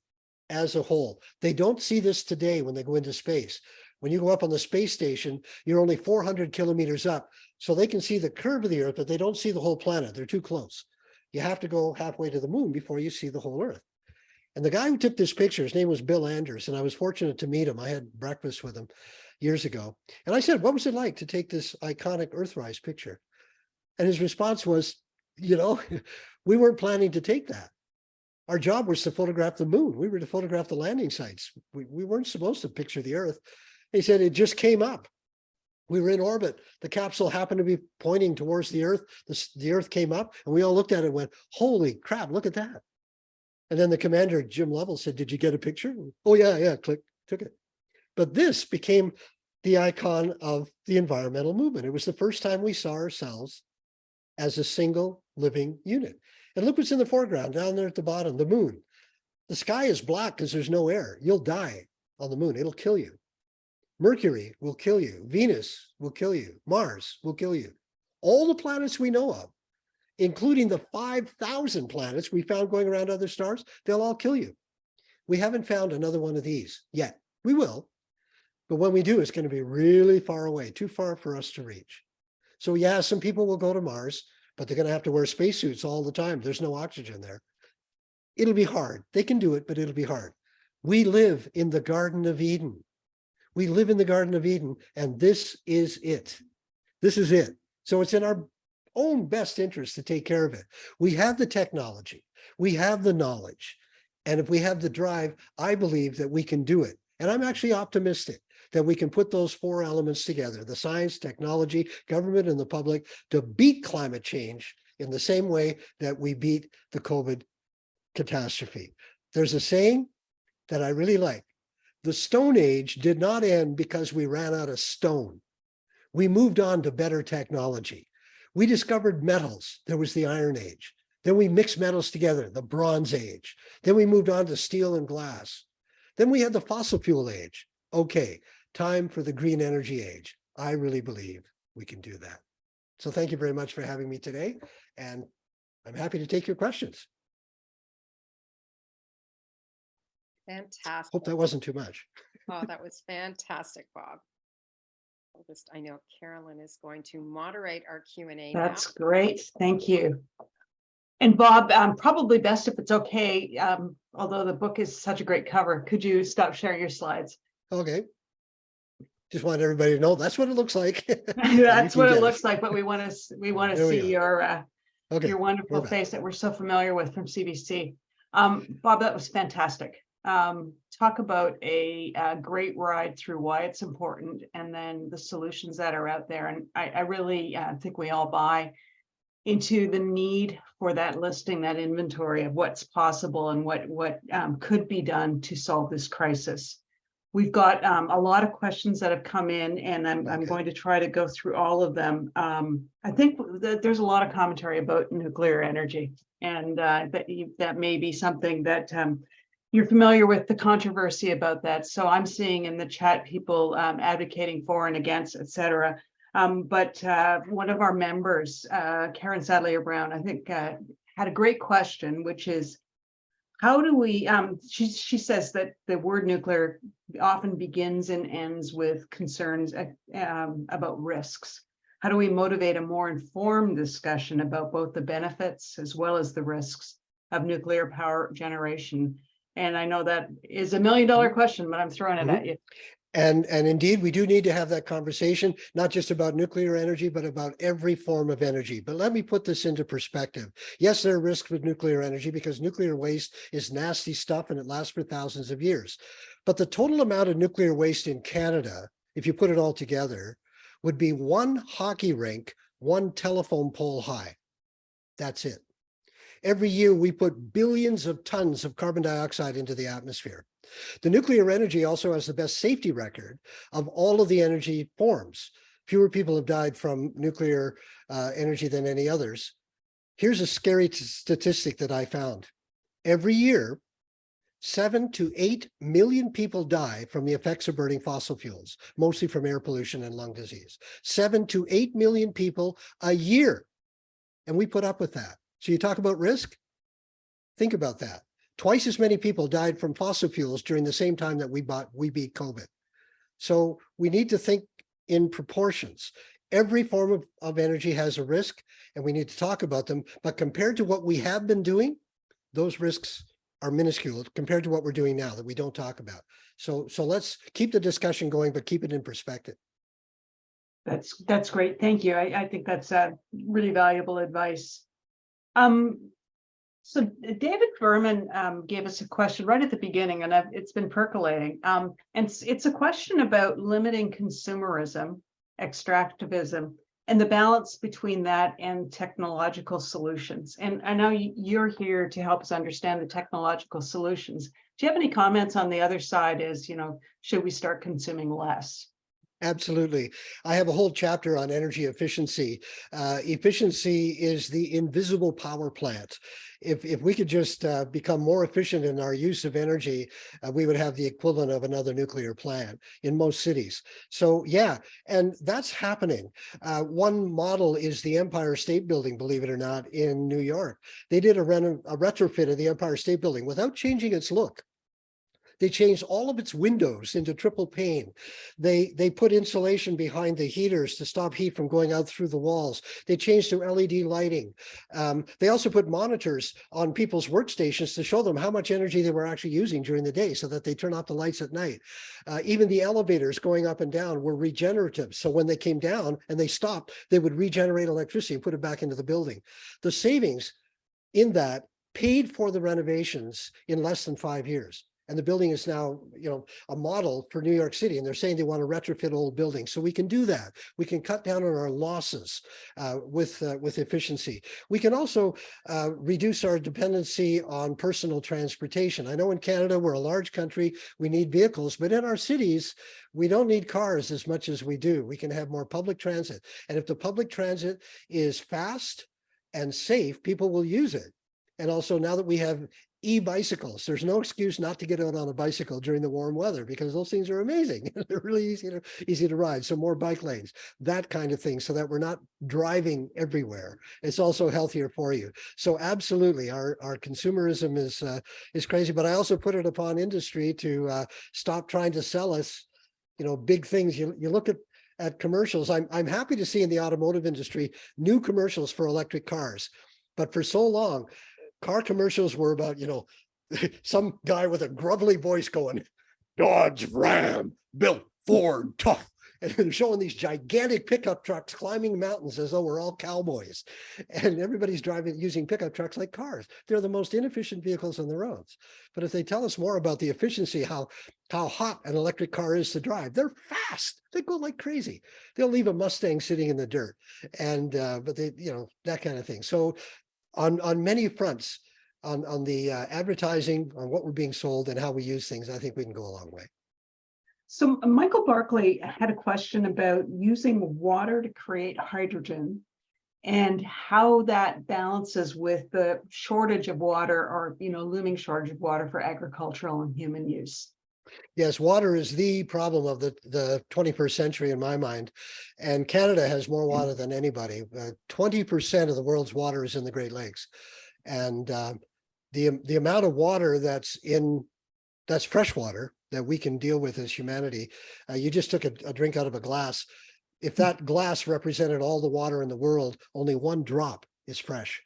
as a whole. They don't see this today when they go into space. When you go up on the space station, you're only 400 kilometers up. So they can see the curve of the Earth, but they don't see the whole planet. They're too close. You have to go halfway to the moon before you see the whole Earth. And the guy who took this picture, his name was Bill Anders, and I was fortunate to meet him. I had breakfast with him years ago. And I said, what was it like to take this iconic Earthrise picture? And his response was, you know, we weren't planning to take that. Our job was to photograph the moon. We were to photograph the landing sites. We weren't supposed to picture the Earth. He said, it just came up. We were in orbit. The capsule happened to be pointing towards the Earth. The Earth came up and we all looked at it and went, holy crap, look at that. And then the commander, Jim Lovell, said, did you get a picture? Oh, yeah, click, took it. But this became the icon of the environmental movement. It was the first time we saw ourselves as a single living unit. And look what's in the foreground, down there at the bottom, the moon. The sky is black because there's no air. You'll die on the moon. It'll kill you. Mercury will kill you. Venus will kill you. Mars will kill you. All the planets we know of, including the 5,000 planets we found going around other stars, they'll all kill you. We haven't found another one of these yet. We will. But when we do, it's going to be really far away, too far for us to reach. So yeah, some people will go to Mars, but they're going to have to wear spacesuits all the time. There's no oxygen there. It'll be hard. They can do it, but it'll be hard. We live in the Garden of Eden. We live in the Garden of Eden, and this is it. This is it. So it's in our own best interest to take care of it. We have the technology. We have the knowledge. And if we have the drive, I believe that we can do it. And I'm actually optimistic that we can put those four elements together, the science, technology, government, and the public, to beat climate change in the same way that we beat the COVID catastrophe. There's a saying that I really like. The Stone Age did not end because we ran out of stone. We moved on to better technology. We discovered metals. There was the Iron Age. Then we mixed metals together, the Bronze Age. Then we moved on to steel and glass. Then we had the fossil fuel age. Okay, time for the green energy age. I really believe we can do that. So thank you very much for having me today. And I'm happy to take your questions. Fantastic. Hope that wasn't too much. Oh, that was fantastic, Bob. I know Carolyn is going to moderate our Q&A now. That's great. Thank you. And Bob, probably best if it's okay, although the book is such a great cover, could you stop sharing your slides? Okay. Just want everybody to know that's what it looks like. That's what it looks like, but we want to see your wonderful face that we're so familiar with from CBC. Bob, that was fantastic. Talk about a great ride through why it's important, and then the solutions that are out there. And I really think we all buy into the need for that listing, that inventory of what's possible and what could be done to solve this crisis. We've got a lot of questions that have come in, and I'm going to try to go through all of them. I think that there's a lot of commentary about nuclear energy, and that may be something that you're familiar with, the controversy about that. So I'm seeing in the chat people advocating for and against, etc. But one of our members, Karen Sadlier-Brown, I think had a great question, which is, how do we, she says that the word nuclear often begins and ends with concerns about risks. How do we motivate a more informed discussion about both the benefits as well as the risks of nuclear power generation? And I know that is $1 million question, but I'm throwing it at you. And indeed, we do need to have that conversation, not just about nuclear energy, but about every form of energy. But let me put this into perspective. Yes, there are risks with nuclear energy because nuclear waste is nasty stuff and it lasts for thousands of years. But the total amount of nuclear waste in Canada, if you put it all together, would be one hockey rink, one telephone pole high. That's it. Every year, we put billions of tons of carbon dioxide into the atmosphere. The nuclear energy also has the best safety record of all of the energy forms. Fewer people have died from nuclear energy than any others. Here's a scary statistic that I found. Every year, 7 to 8 million people die from the effects of burning fossil fuels, mostly from air pollution and lung disease. 7 to 8 million people a year. And we put up with that. So you talk about risk? Think about that. Twice as many people died from fossil fuels during the same time that we beat COVID. So we need to think in proportions. Every form of energy has a risk, and we need to talk about them. But compared to what we have been doing, those risks are minuscule compared to what we're doing now that we don't talk about. So let's keep the discussion going, but keep it in perspective. That's great. Thank you. I think that's really valuable advice. So David Berman gave us a question right at the beginning, and it's been percolating. And it's a question about limiting consumerism, extractivism, and the balance between that and technological solutions. And I know you're here to help us understand the technological solutions. Do you have any comments on the other side as, should we start consuming less? Absolutely. I have a whole chapter on energy efficiency. Efficiency is the invisible power plant. If we could just become more efficient in our use of energy, we would have the equivalent of another nuclear plant in most cities. So yeah, and that's happening. One model is the Empire State Building, believe it or not, in New York. They did a retrofit of the Empire State Building without changing its look. They changed all of its windows into triple pane. They put insulation behind the heaters to stop heat from going out through the walls. They changed to LED lighting. They also put monitors on people's workstations to show them how much energy they were actually using during the day so that they turn off the lights at night. Even the elevators going up and down were regenerative. So when they came down and they stopped, they would regenerate electricity and put it back into the building. The savings in that paid for the renovations in less than 5 years. And the building is now, a model for New York City. And they're saying they want to retrofit old buildings. So we can do that. We can cut down on our losses with efficiency. We can also reduce our dependency on personal transportation. I know in Canada, we're a large country. We need vehicles, but in our cities, we don't need cars as much as we do. We can have more public transit. And if the public transit is fast and safe, people will use it. And also now that we have e-bicycles, there's no excuse not to get out on a bicycle during the warm weather because those things are amazing. They're really easy to ride. So more bike lanes, that kind of thing, so that we're not driving everywhere. It's also healthier for you. So absolutely, our consumerism is crazy. But I also put it upon industry to stop trying to sell us, big things. You look at commercials. I'm happy to see in the automotive industry new commercials for electric cars, but for so long, car commercials were about, some guy with a grumbly voice going, Dodge, Ram, built Ford, tough. And they're showing these gigantic pickup trucks climbing mountains as though we're all cowboys. And everybody's using pickup trucks like cars. They're the most inefficient vehicles on the roads. But if they tell us more about the efficiency, how hot an electric car is to drive, they're fast. They go like crazy. They'll leave a Mustang sitting in the dirt. And, but they, that kind of thing. So on many fronts, on the advertising, on what we're being sold and how we use things, I think we can go a long way. So Michael Barkley had a question about using water to create hydrogen and how that balances with the shortage of water or, looming shortage of water for agricultural and human use. Yes, water is the problem of the 21st century in my mind. And Canada has more water than anybody. 20% of the world's water is in the Great Lakes. And the amount of water that's fresh water that we can deal with as humanity. You just took a drink out of a glass. If that glass represented all the water in the world, only one drop is fresh.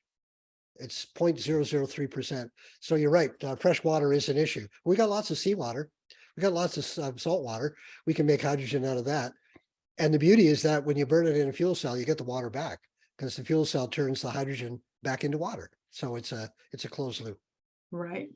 It's 0.003%. So you're right, fresh water is an issue. We got lots of seawater. We got lots of salt water. We can make hydrogen out of that. And the beauty is that when you burn it in a fuel cell, you get the water back because the fuel cell turns the hydrogen back into water. So it's a closed loop. Right.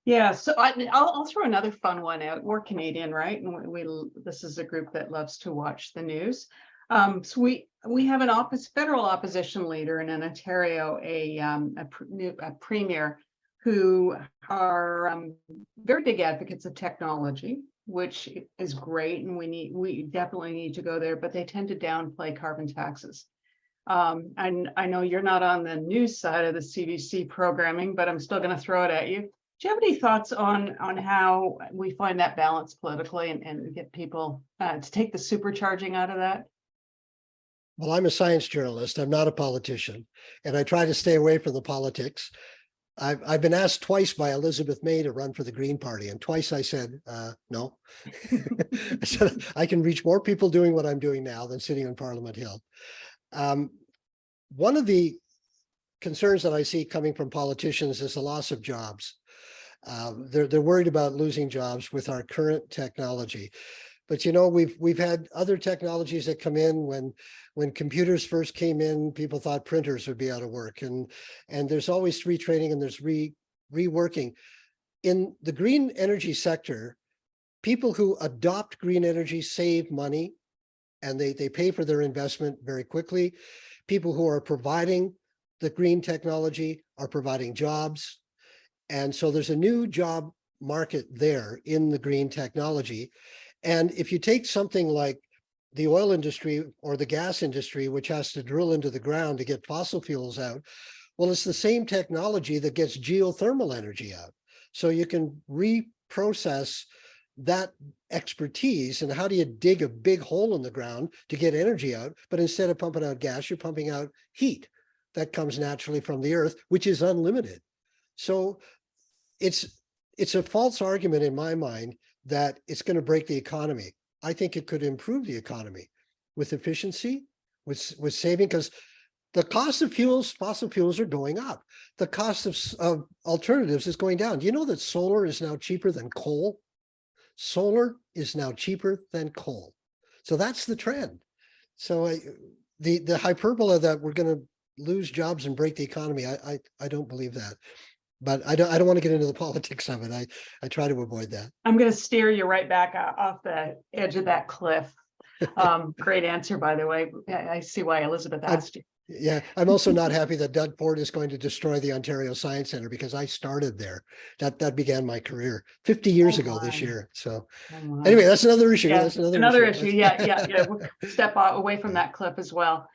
Yeah. So I'll throw another fun one out. We're Canadian, right? And this is a group that loves to watch the news. So we have an federal opposition leader in Ontario, a premier, who are very big advocates of technology, which is great, and we definitely need to go there. But they tend to downplay carbon taxes. And I know you're not on the news side of the CBC programming, but I'm still going to throw it at you. Do you have any thoughts on how we find that balance politically and get people to take the supercharging out of that? Well, I'm a science journalist. I'm not a politician, and I try to stay away from the politics. I've been asked twice by Elizabeth May to run for the Green Party, and twice I said no. I said I can reach more people doing what I'm doing now than sitting on Parliament Hill. One of the concerns that I see coming from politicians is the loss of jobs. They're worried about losing jobs with our current technology. But you know, we've had other technologies that come in. When computers first came in, people thought printers would be out of work, and there's always retraining and there's reworking. In the green energy sector, people who adopt green energy save money, and they pay for their investment very quickly. People who are providing the green technology are providing jobs, and so there's a new job market there in the green technology. And if you take something like the oil industry or the gas industry, which has to drill into the ground to get fossil fuels out, well, it's the same technology that gets geothermal energy out. So you can reprocess that expertise. And how do you dig a big hole in the ground to get energy out? But instead of pumping out gas, you're pumping out heat that comes naturally from the earth, which is unlimited. So it's a false argument in my mind that it's going to break the economy. I think it could improve the economy with efficiency, with saving, because the cost of fossil fuels are going up. The cost of alternatives is going down. Do you know that solar is now cheaper than coal? Solar is now cheaper than coal. So that's the trend. So the hyperbole that we're going to lose jobs and break the economy, I don't believe that. But I don't want to get into the politics of it. I try to avoid that. I'm going to steer you right back off the edge of that cliff. Great answer, by the way. I see why Elizabeth asked you. Yeah, I'm also not happy that Doug Ford is going to destroy the Ontario Science Centre, because I started there. That began my career 50 years ago this year. So anyway, that's another issue. Yeah, that's another issue. Yeah. We'll step away from that cliff as well.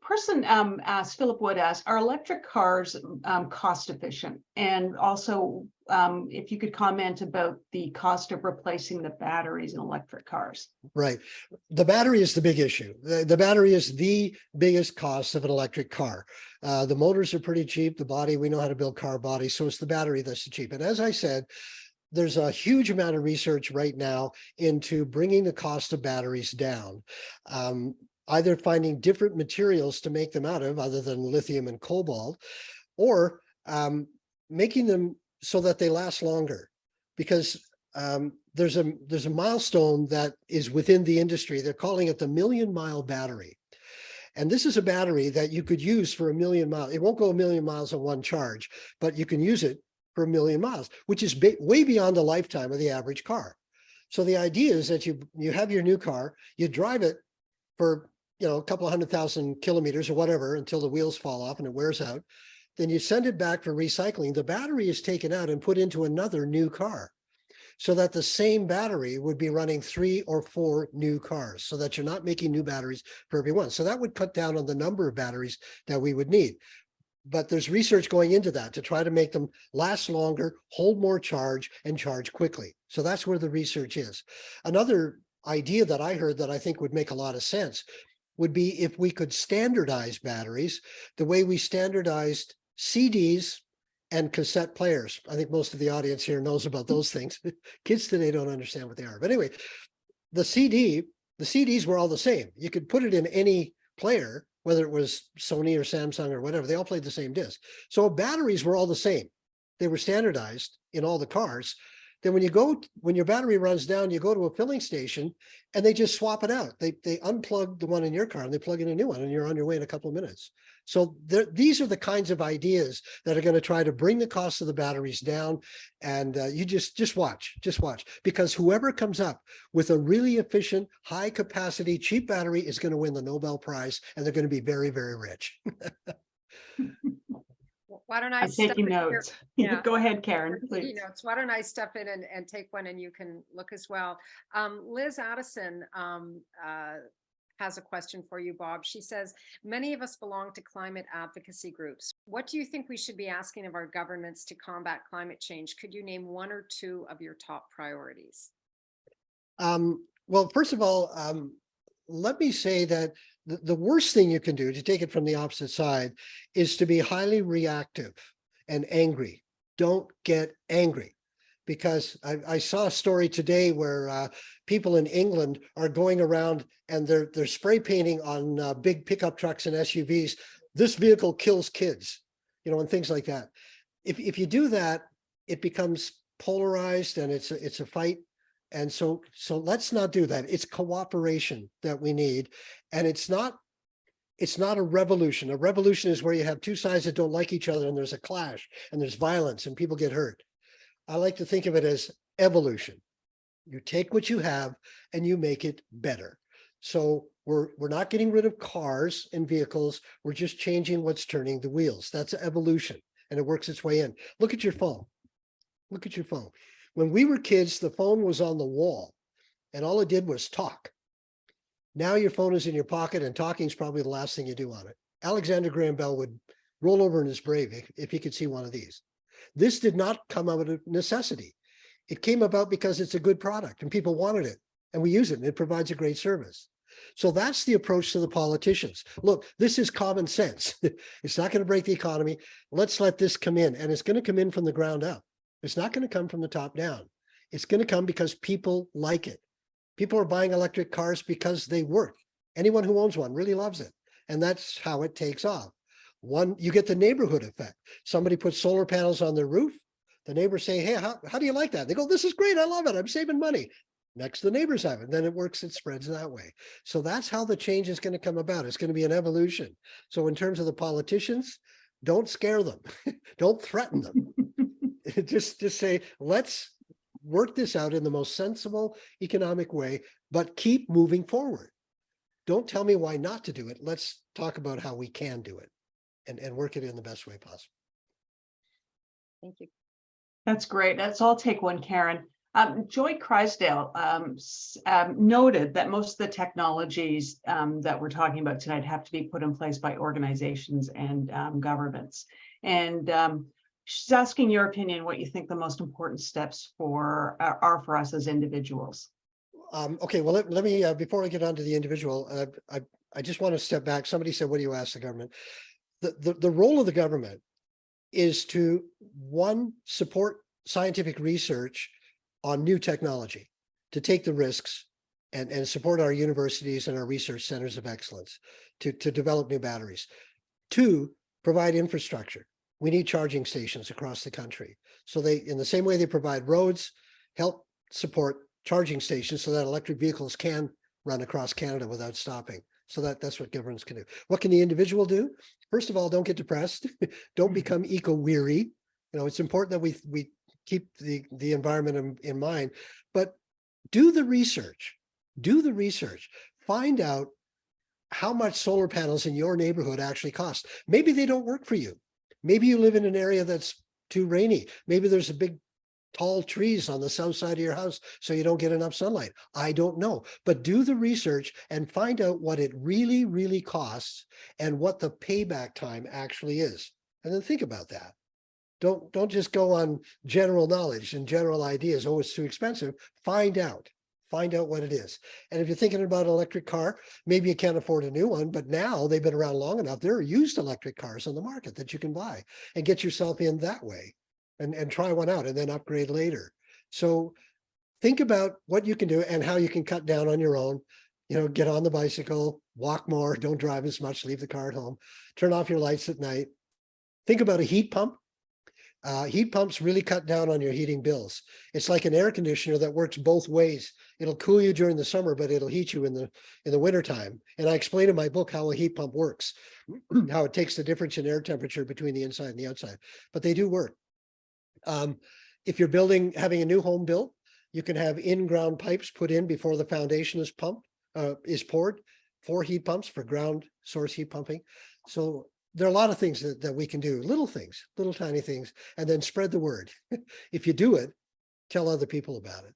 Person asked, Philip Wood asked, are electric cars cost efficient? And also, if you could comment about the cost of replacing the batteries in electric cars. Right. The battery is the big issue. The battery is the biggest cost of an electric car. The motors are pretty cheap. The body, we know how to build car bodies. So it's the battery that's cheap. And as I said, there's a huge amount of research right now into bringing the cost of batteries down. Either finding different materials to make them out of other than lithium and cobalt, or making them so that they last longer. Because there's a milestone that is within the industry. They're calling it the 1,000,000-mile battery. And this is a battery that you could use for 1,000,000 miles. It won't go 1,000,000 miles on one charge, but you can use it for 1,000,000 miles, which is way beyond the lifetime of the average car. So the idea is that you have your new car, you drive it for a couple of 100,000 kilometers or whatever until the wheels fall off and it wears out. Then you send it back for recycling. The battery is taken out and put into another new car, so that the same battery would be running 3 or 4 new cars, so that you're not making new batteries for every one. So that would cut down on the number of batteries that we would need. But there's research going into that to try to make them last longer, hold more charge, and charge quickly. So that's where the research is. Another idea that I heard that I think would make a lot of sense would be if we could standardize batteries the way we standardized CDs and cassette players. I think most of the audience here knows about those things. Kids today don't understand what they are. But anyway, the CDs were all the same. You could put it in any player, whether it was Sony or Samsung or whatever, they all played the same disc. So batteries were all the same. They were standardized in all the cars. Then when your battery runs down, you go to a filling station and they just swap it out. They unplug the one in your car and they plug in a new one, and you're on your way in a couple of minutes. So these are the kinds of ideas that are going to try to bring the cost of the batteries down. And you just watch, because whoever comes up with a really efficient, high capacity, cheap battery is going to win the Nobel Prize, and they're going to be very, very rich. Why don't I I'm taking notes. Yeah. Go ahead, Karen, please. Notes. Why don't I step in and take one, and you can look as well. Liz Addison has a question for you, Bob. She says, many of us belong to climate advocacy groups. What do you think we should be asking of our governments to combat climate change? Could you name one or two of your top priorities? Well, first of all, let me say that the worst thing you can do, to take it from the opposite side, is to be highly reactive and angry. Don't get angry. Because I saw a story today where people in England are going around and they're spray painting on big pickup trucks and SUVs. This vehicle kills kids, you know, and things like that. If you do that, it becomes polarized and it's a fight. And so let's not do that. It's cooperation that we need, and it's not a revolution. A revolution is where you have two sides that don't like each other and there's a clash and there's violence and people get hurt. I like to think of it as evolution. You take what you have and you make it better. So we're not getting rid of cars and vehicles. We're just changing what's turning the wheels. That's evolution, and it works its way in. Look at your phone. Look at your phone. When we were kids, the phone was on the wall and all it did was talk. Now your phone is in your pocket and talking is probably the last thing you do on it. Alexander Graham Bell would roll over in his grave if he could see one of these. This did not come out of necessity. It came about because it's a good product and people wanted it, and we use it and it provides a great service. So that's the approach to the politicians. Look, this is common sense. It's not going to break the economy. Let's let this come in, and it's going to come in from the ground up. It's not going to come from the top down. It's going to come because people like it. People are buying electric cars because they work. Anyone who owns one really loves it. And that's how it takes off. One, you get the neighborhood effect. Somebody puts solar panels on their roof. The neighbors say, hey, how do you like that? They go, this is great. I love it. I'm saving money. Next, the neighbors have it. Then it works, it spreads that way. So that's how the change is going to come about. It's going to be an evolution. So in terms of the politicians, don't scare them. Don't threaten them. just say, let's work this out in the most sensible economic way, but keep moving forward. Don't tell me why not to do it. Let's talk about how we can do it. And work it in the best way possible. Thank you. That's great. That's all. Take one, Karen. Joy Crysdale noted that most of the technologies that we're talking about tonight have to be put in place by organizations and governments. And she's asking your opinion, what you think the most important steps are for us as individuals. Okay, well, let me, before I get on to the individual, I just want to step back. Somebody said, what do you ask the government? The role of the government is to, one, support scientific research on new technology, to take the risks and support our universities and our research centers of excellence to develop new batteries. Two, provide infrastructure. We need charging stations across the country. So they, in the same way they provide roads, help support charging stations so that electric vehicles can run across Canada without stopping. So that's what governments can do. What can the individual do? First of all, don't get depressed. Don't become eco-weary. You know, it's important that we keep the environment in mind, but do the research. Do the research. Find out how much solar panels in your neighborhood actually cost. Maybe they don't work for you. Maybe you live in an area that's too rainy. Maybe there's a big tall trees on the south side of your house so you don't get enough sunlight. I don't know, but do the research and find out what it really, really costs and what the payback time actually is. And then think about that. Don't just go on general knowledge and general ideas. Oh, it's too expensive. Find out what it is. And if you're thinking about an electric car, maybe you can't afford a new one, but now they've been around long enough. There are used electric cars on the market that you can buy and get yourself in that way. And try one out and then upgrade later. So think about what you can do and how you can cut down on your own. You know, get on the bicycle, walk more, don't drive as much, leave the car at home, turn off your lights at night. Think about a heat pump. Heat pumps really cut down on your heating bills. It's like an air conditioner that works both ways. It'll cool you during the summer, but it'll heat you in the wintertime. And I explain in my book how a heat pump works, how it takes the difference in air temperature between the inside and the outside, but they do work. If you're having a new home built, you can have in-ground pipes put in before the foundation is poured for heat pumps, for ground source heat pumping. So there are a lot of things that we can do, little things, little tiny things, and then spread the word. If you do it, tell other people about it.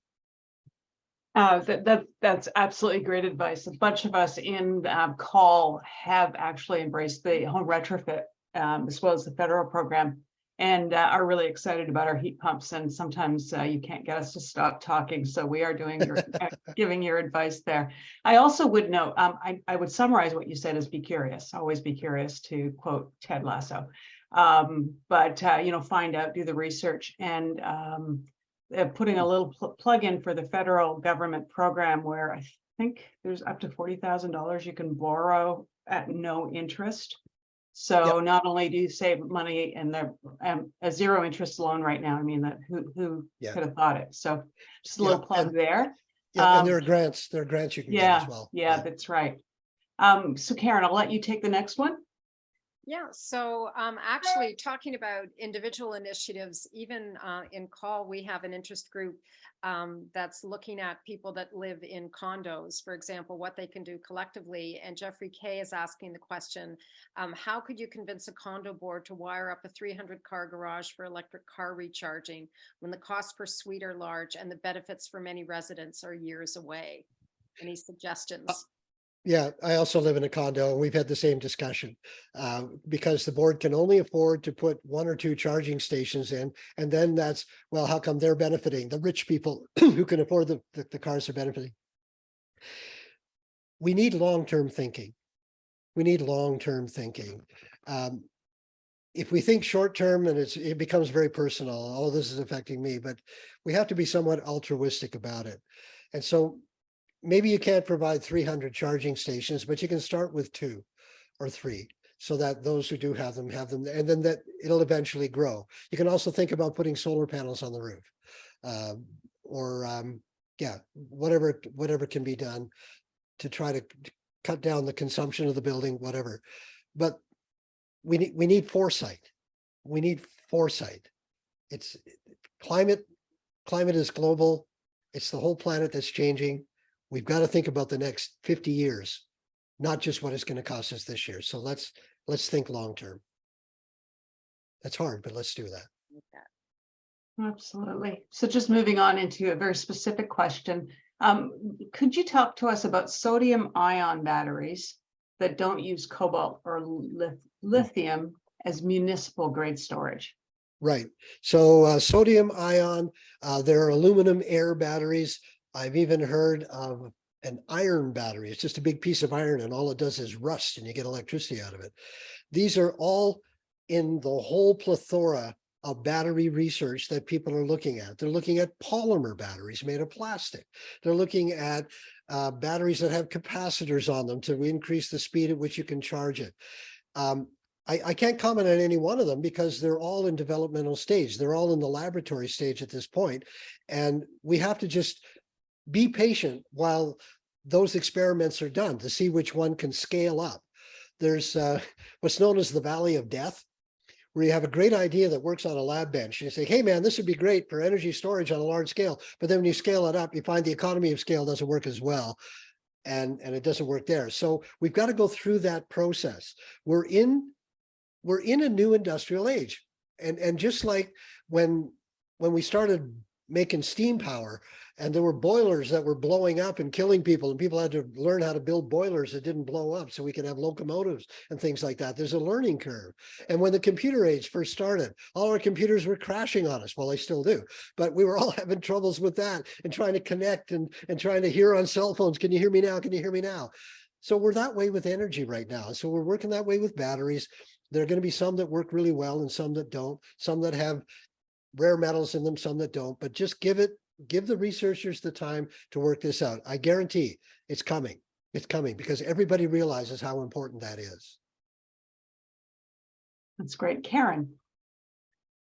That's absolutely great advice. A bunch of us in call have actually embraced the home retrofit as well as the federal program, and are really excited about our heat pumps. And sometimes you can't get us to stop talking, so we are doing your giving your advice there. I also would note, I would summarize what you said as be curious. Always be curious, to quote Ted Lasso. But find out, do the research, and putting a little plug in for the federal government program, where I think there's up to $40,000 you can borrow at no interest. So Yep. not only do you save money in the a zero interest loan right now, I mean, that who Yeah. could have thought it? So just a Yeah, little plug there. Yeah, and there are grants you can get as well. Yeah, that's right. So Karen, I'll let you take the next one. Yeah, so actually talking about individual initiatives, even in call, we have an interest group that's looking at people that live in condos, for example, what they can do collectively. And Jeffrey K is asking the question, how could you convince a condo board to wire up a 300-car garage for electric car recharging when the costs per suite are large and the benefits for many residents are years away? Any suggestions? Yeah, I also live in a condo, and we've had the same discussion because the board can only afford to put 1 or 2 charging stations in. And then that's, well, how come they're benefiting? The rich people who can afford the cars are benefiting. We need long-term thinking. We need long-term thinking. If we think short-term, and it becomes very personal, oh, this is affecting me, but we have to be somewhat altruistic about it. And so maybe you can't provide 300 charging stations, but you can start with 2 or 3 so that those who do have them, and then that it'll eventually grow. You can also think about putting solar panels on the roof, whatever can be done to try to cut down the consumption of the building, whatever. But we need foresight. We need foresight. It's climate is global. It's the whole planet that's changing. We've got to think about the next 50 years, not just what it's going to cost us this year. So let's think long term. That's hard, but let's do that. Absolutely. So just moving on into a very specific question. Could you talk to us about sodium ion batteries that don't use cobalt or lithium as municipal grade storage? Right. So sodium ion, there are aluminum air batteries. I've even heard of an iron battery. It's just a big piece of iron, and all it does is rust, and you get electricity out of it. These are all in the whole plethora of battery research that people are looking at. They're looking at polymer batteries made of plastic. They're looking at batteries that have capacitors on them to increase the speed at which you can charge it. I can't comment on any one of them because they're all in developmental stage. They're all in the laboratory stage at this point. And we have to just be patient while those experiments are done to see which one can scale up. There's what's known as the Valley of Death, where you have a great idea that works on a lab bench. And you say, hey, man, this would be great for energy storage on a large scale. But then when you scale it up, you find the economy of scale doesn't work as well. And it doesn't work there. So we've got to go through that process. We're in a new industrial age. And just like when we started making steam power, and there were boilers that were blowing up and killing people, and people had to learn how to build boilers that didn't blow up so we could have locomotives and things like that. There's a learning curve. And when the computer age first started, all our computers were crashing on us. Well, they still do, but we were all having troubles with that and trying to connect and trying to hear on cell phones. Can you hear me now? Can you hear me now? So we're that way with energy right now. So we're working that way with batteries. There are going to be some that work really well and some that don't, some that have rare metals in them, some that don't, but just give the researchers the time to work this out. I guarantee it's coming. It's coming because everybody realizes how important that is. That's great. Karen.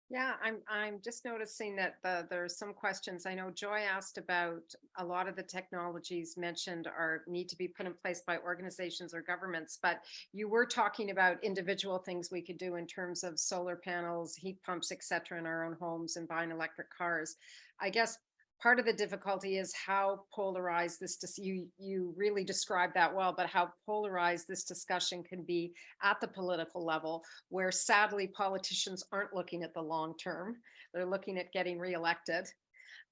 Yeah, I'm just noticing that there's some questions. I know Joy asked about a lot of the technologies mentioned need to be put in place by organizations or governments, but you were talking about individual things we could do in terms of solar panels, heat pumps, et cetera, in our own homes and buying electric cars. I guess part of the difficulty is how polarized you really described that well, but how polarized this discussion can be at the political level, where sadly politicians aren't looking at the long term. They're looking at getting reelected.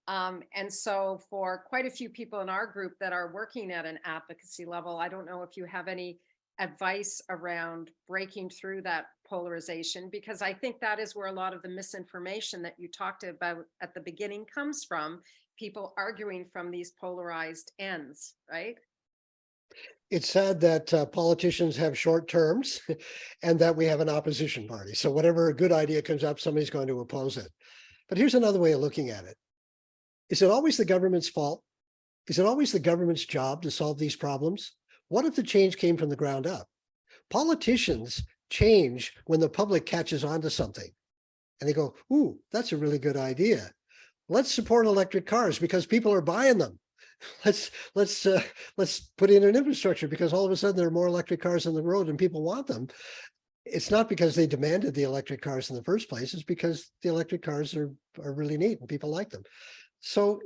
And so for quite a few people in our group that are working at an advocacy level, I don't know if you have any advice around breaking through that polarization, because I think that is where a lot of the misinformation that you talked about at the beginning comes from, people arguing from these polarized ends, right? It's sad that politicians have short terms and that we have an opposition party. So whatever a good idea comes up, somebody's going to oppose it. But here's another way of looking at it. Is it always the government's fault? Is it always the government's job to solve these problems? What if the change came from the ground up? Politicians change when the public catches on to something and they go, ooh, that's a really good idea. Let's support electric cars because people are buying them. Let's put in an infrastructure because all of a sudden there are more electric cars on the road and people want them. It's not because they demanded the electric cars in the first place. It's because the electric cars are really neat and people like them. So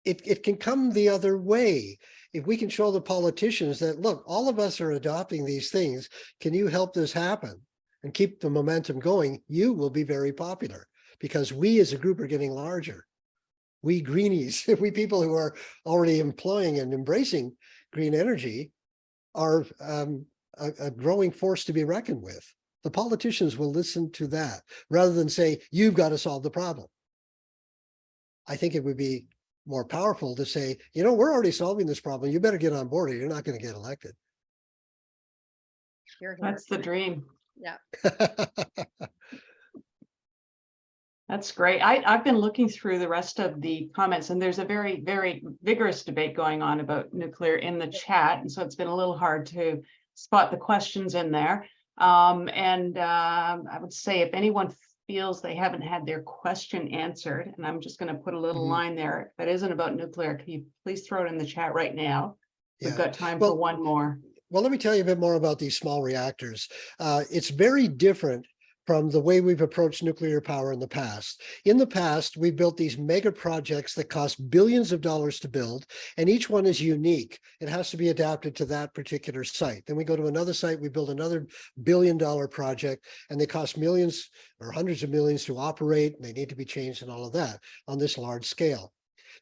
it can come the other way. If we can show the politicians that, look, all of us are adopting these things. Can you help this happen and keep the momentum going? You will be very popular because we as a group are getting larger. We greenies, we people who are already employing and embracing green energy are a growing force to be reckoned with. The politicians will listen to that rather than say, you've got to solve the problem. I think it would be more powerful to say, you know, we're already solving this problem. You better get on board or you're not going to get elected. That's the dream. Yeah. That's great. I've been looking through the rest of the comments, and there's a very, very vigorous debate going on about nuclear in the chat. And so it's been a little hard to spot the questions in there. I would say if anyone feels they haven't had their question answered, and I'm just going to put a little line there that isn't about nuclear, can you please throw it in the chat right now? We've got time for one more. Well, let me tell you a bit more about these small reactors. It's very different from the way we've approached nuclear power in the past. In the past, we built these mega projects that cost billions of dollars to build, and each one is unique. It has to be adapted to that particular site. Then we go to another site, we build another billion-dollar project, and they cost millions or hundreds of millions to operate, and they need to be changed and all of that on this large scale.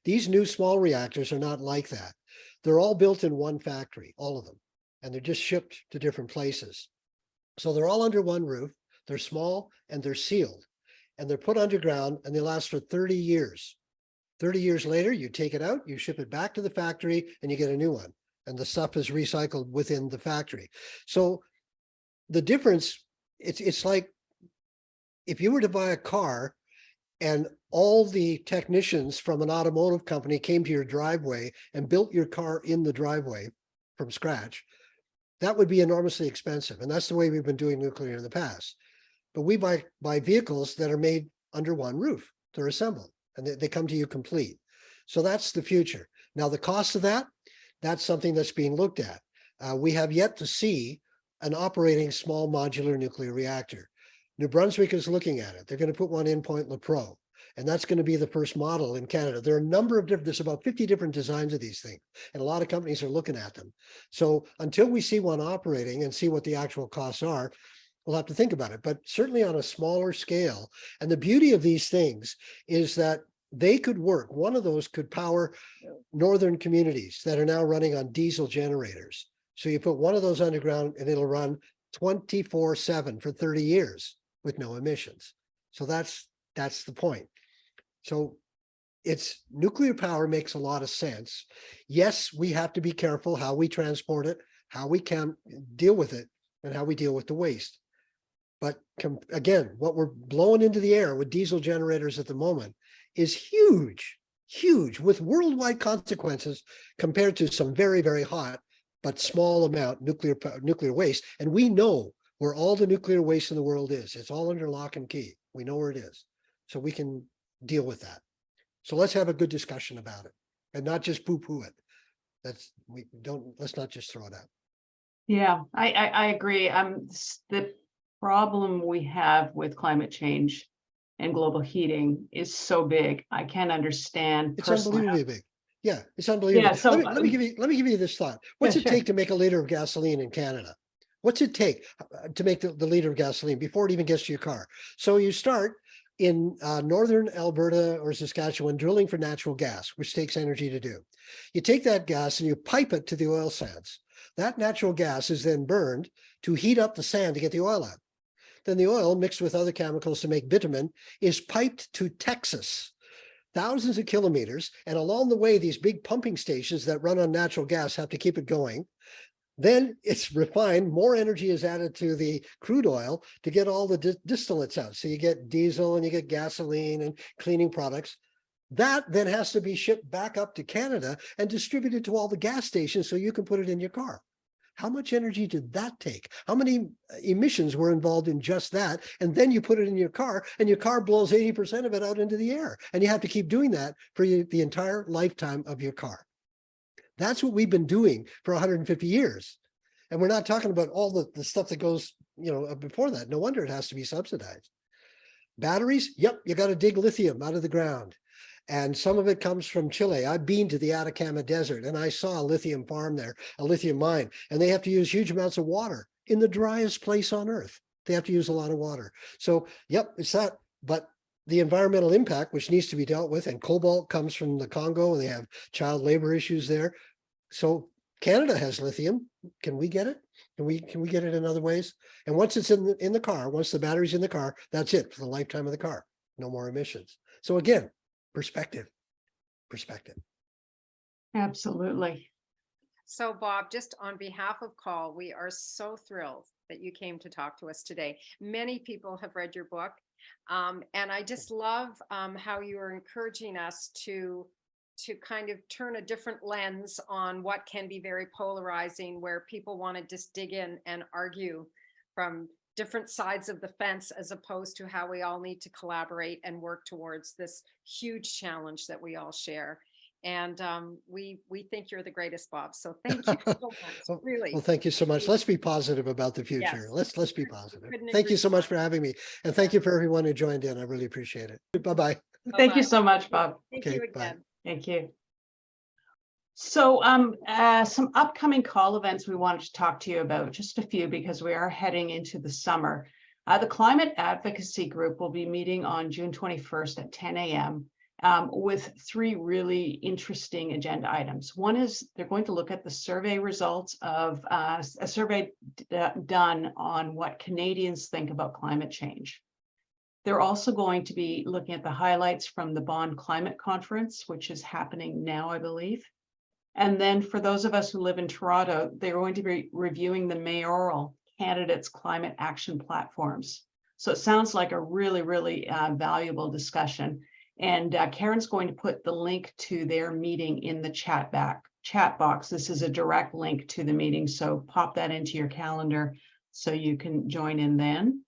These new small reactors are not like that. They're all built in one factory, all of them, and they're just shipped to different places. So they're all under one roof. They're small and they're sealed and they're put underground and they last for 30 years. 30 years later, you take it out, you ship it back to the factory and you get a new one. And the stuff is recycled within the factory. So the difference, it's like if you were to buy a car and all the technicians from an automotive company came to your driveway and built your car in the driveway from scratch, that would be enormously expensive. And that's the way we've been doing nuclear in the past. But we buy vehicles that are made under one roof. They're assembled and they come to you complete. So that's the future. Now, the cost of that, that's something that's being looked at. We have yet to see an operating small modular nuclear reactor. New Brunswick is looking at it. They're going to put one in Point Lepreau, and that's going to be the first model in Canada. There are a number of different, there's about 50 different designs of these things, and a lot of companies are looking at them. So until we see one operating and see what the actual costs are, we'll have to think about it, but certainly on a smaller scale. And the beauty of these things is that they could work. One of those could power northern communities that are now running on diesel generators. So you put one of those underground and it'll run 24/7 for 30 years with no emissions. So that's the point. So it's nuclear power makes a lot of sense. Yes, we have to be careful how we transport it, how we can deal with it, and how we deal with the waste. But again, what we're blowing into the air with diesel generators at the moment is huge, huge, with worldwide consequences compared to some very, very hot, but small amount nuclear waste. And we know where all the nuclear waste in the world is. It's all under lock and key. We know where it is. So we can deal with that. So let's have a good discussion about it and not just poo-poo it. Let's not just throw it out. Yeah, I agree. The problem we have with climate change and global heating is so big. I can't understand. It's unbelievably big. Yeah, it's unbelievable. Yeah, so let me give you this thought. What's it take to make a liter of gasoline in Canada? What's it take to make the liter of gasoline before it even gets to your car? So you start in northern Alberta or Saskatchewan drilling for natural gas, which takes energy to do. You take that gas and you pipe it to the oil sands. That natural gas is then burned to heat up the sand to get the oil out. Then the oil, mixed with other chemicals to make bitumen, is piped to Texas, thousands of kilometers. And along the way, these big pumping stations that run on natural gas have to keep it going. Then it's refined, more energy is added to the crude oil to get all the distillates out. So you get diesel and you get gasoline and cleaning products. That then has to be shipped back up to Canada and distributed to all the gas stations so you can put it in your car. How much energy did that take? How many emissions were involved in just that? And then you put it in your car and your car blows 80% of it out into the air. And you have to keep doing that for the entire lifetime of your car. That's what we've been doing for 150 years. And we're not talking about all the stuff that goes, before that. No wonder it has to be subsidized. Batteries, yep, you got to dig lithium out of the ground. And some of it comes from Chile. I've been to the Atacama Desert and I saw a lithium farm there, a lithium mine, and they have to use huge amounts of water in the driest place on earth. They have to use a lot of water. So, yep, it's that. But the environmental impact, which needs to be dealt with, and cobalt comes from the Congo and they have child labor issues there. So Canada has lithium. Can we get it? Can we get it in other ways? And once it's in the car, once the battery's in the car, that's it for the lifetime of the car. No more emissions. So again, perspective. Absolutely. So Bob, just on behalf of Call, we are so thrilled that you came to talk to us today. Many people have read your book. And I just love how you are encouraging us to kind of turn a different lens on what can be very polarizing, where people want to just dig in and argue from different sides of the fence, as opposed to how we all need to collaborate and work towards this huge challenge that we all share. And we think you're the greatest, Bob. So thank you so much. Really. Well, thank you so much. Let's be positive about the future. Yes. Let's be positive. Thank you so much for having me. And thank you for everyone who joined in. I really appreciate it. Bye-bye. Thank you so much, Bob. Thank you again. Bye. Thank you. So some upcoming call events we wanted to talk to you about, just a few, because we are heading into the summer. The Climate Advocacy Group will be meeting on June 21st at 10 a.m. With three really interesting agenda items. One is they're going to look at the survey results of a survey done on what Canadians think about climate change. They're also going to be looking at the highlights from the Bonn Climate Conference, which is happening now, I believe. And then for those of us who live in Toronto, they're going to be reviewing the mayoral candidates' climate action platforms. So it sounds like a really, really valuable discussion. And Karen's going to put the link to their meeting in the chat box. This is a direct link to the meeting, so pop that into your calendar so you can join in then.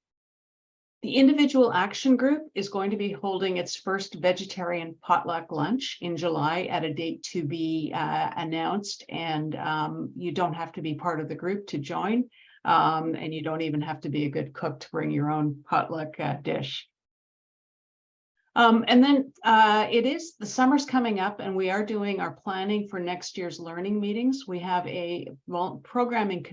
The Individual Action Group is going to be holding its first vegetarian potluck lunch in July at a date to be announced, and you don't have to be part of the group to join, and you don't even have to be a good cook to bring your own potluck dish. And then the summer's coming up and we are doing our planning for next year's learning meetings. We have a programming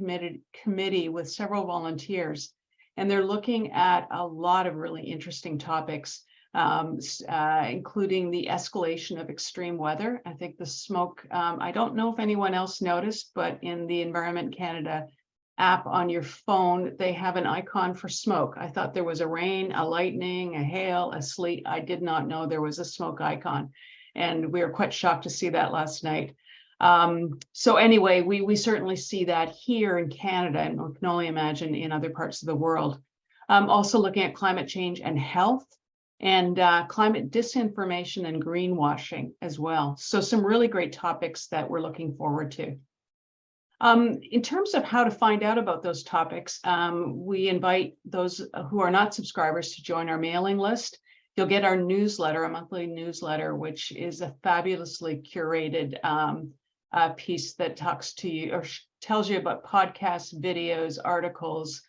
committee with several volunteers, and they're looking at a lot of really interesting topics, including the escalation of extreme weather. I think the smoke, I don't know if anyone else noticed, but in the Environment Canada app on your phone, they have an icon for smoke. I thought there was a rain, a lightning, a hail, a sleet. I did not know there was a smoke icon. And we were quite shocked to see that last night. So anyway, we certainly see that here in Canada, and we can only imagine in other parts of the world. Also looking at climate change and health, and climate disinformation and greenwashing as well. So some really great topics that we're looking forward to. In terms of how to find out about those topics, we invite those who are not subscribers to join our mailing list. You'll get our newsletter, a monthly newsletter, which is a fabulously curated piece that talks to you or tells you about podcasts, videos, articles,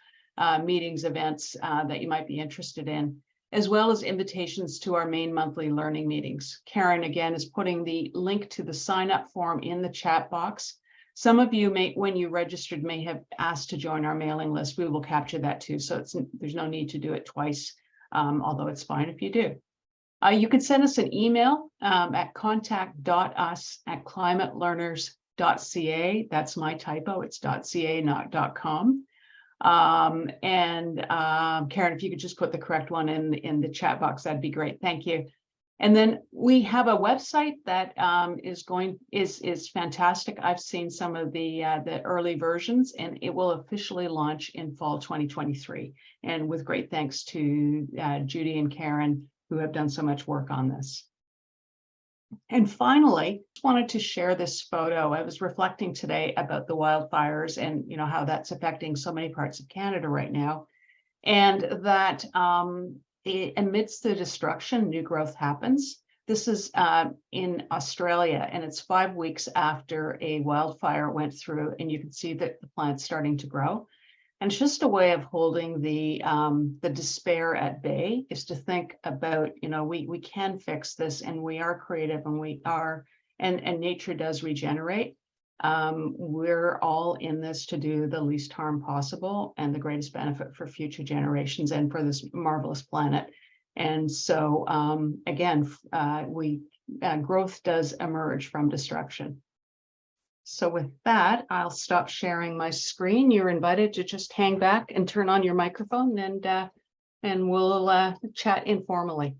meetings, events that you might be interested in, as well as invitations to our main monthly learning meetings. Karen, again, is putting the link to the sign-up form in the chat box. Some of you may, when you registered, may have asked to join our mailing list. We will capture that too, so there's no need to do it twice. although it's fine if you do. You can send us an email at contact.us@climatelearners.ca. That's my typo. It's .ca, not .com. Karen, if you could just put the correct one in the chat box, that'd be great. Thank you. And then we have a website that is fantastic. I've seen some of the early versions, and it will officially launch in fall 2023. And with great thanks to Judy and Karen, who have done so much work on this. And finally, just wanted to share this photo. I was reflecting today about the wildfires and how that's affecting so many parts of Canada right now, and that amidst the destruction, new growth happens. This is in Australia, and it's 5 weeks after a wildfire went through, and you can see that the plant's starting to grow. And it's just a way of holding the despair at bay, is to think about, we can fix this, and we are creative, and we are, and nature does regenerate. We're all in this to do the least harm possible and the greatest benefit for future generations and for this marvelous planet. And so, again, growth does emerge from destruction. So with that, I'll stop sharing my screen. You're invited to just hang back and turn on your microphone, and we'll chat informally.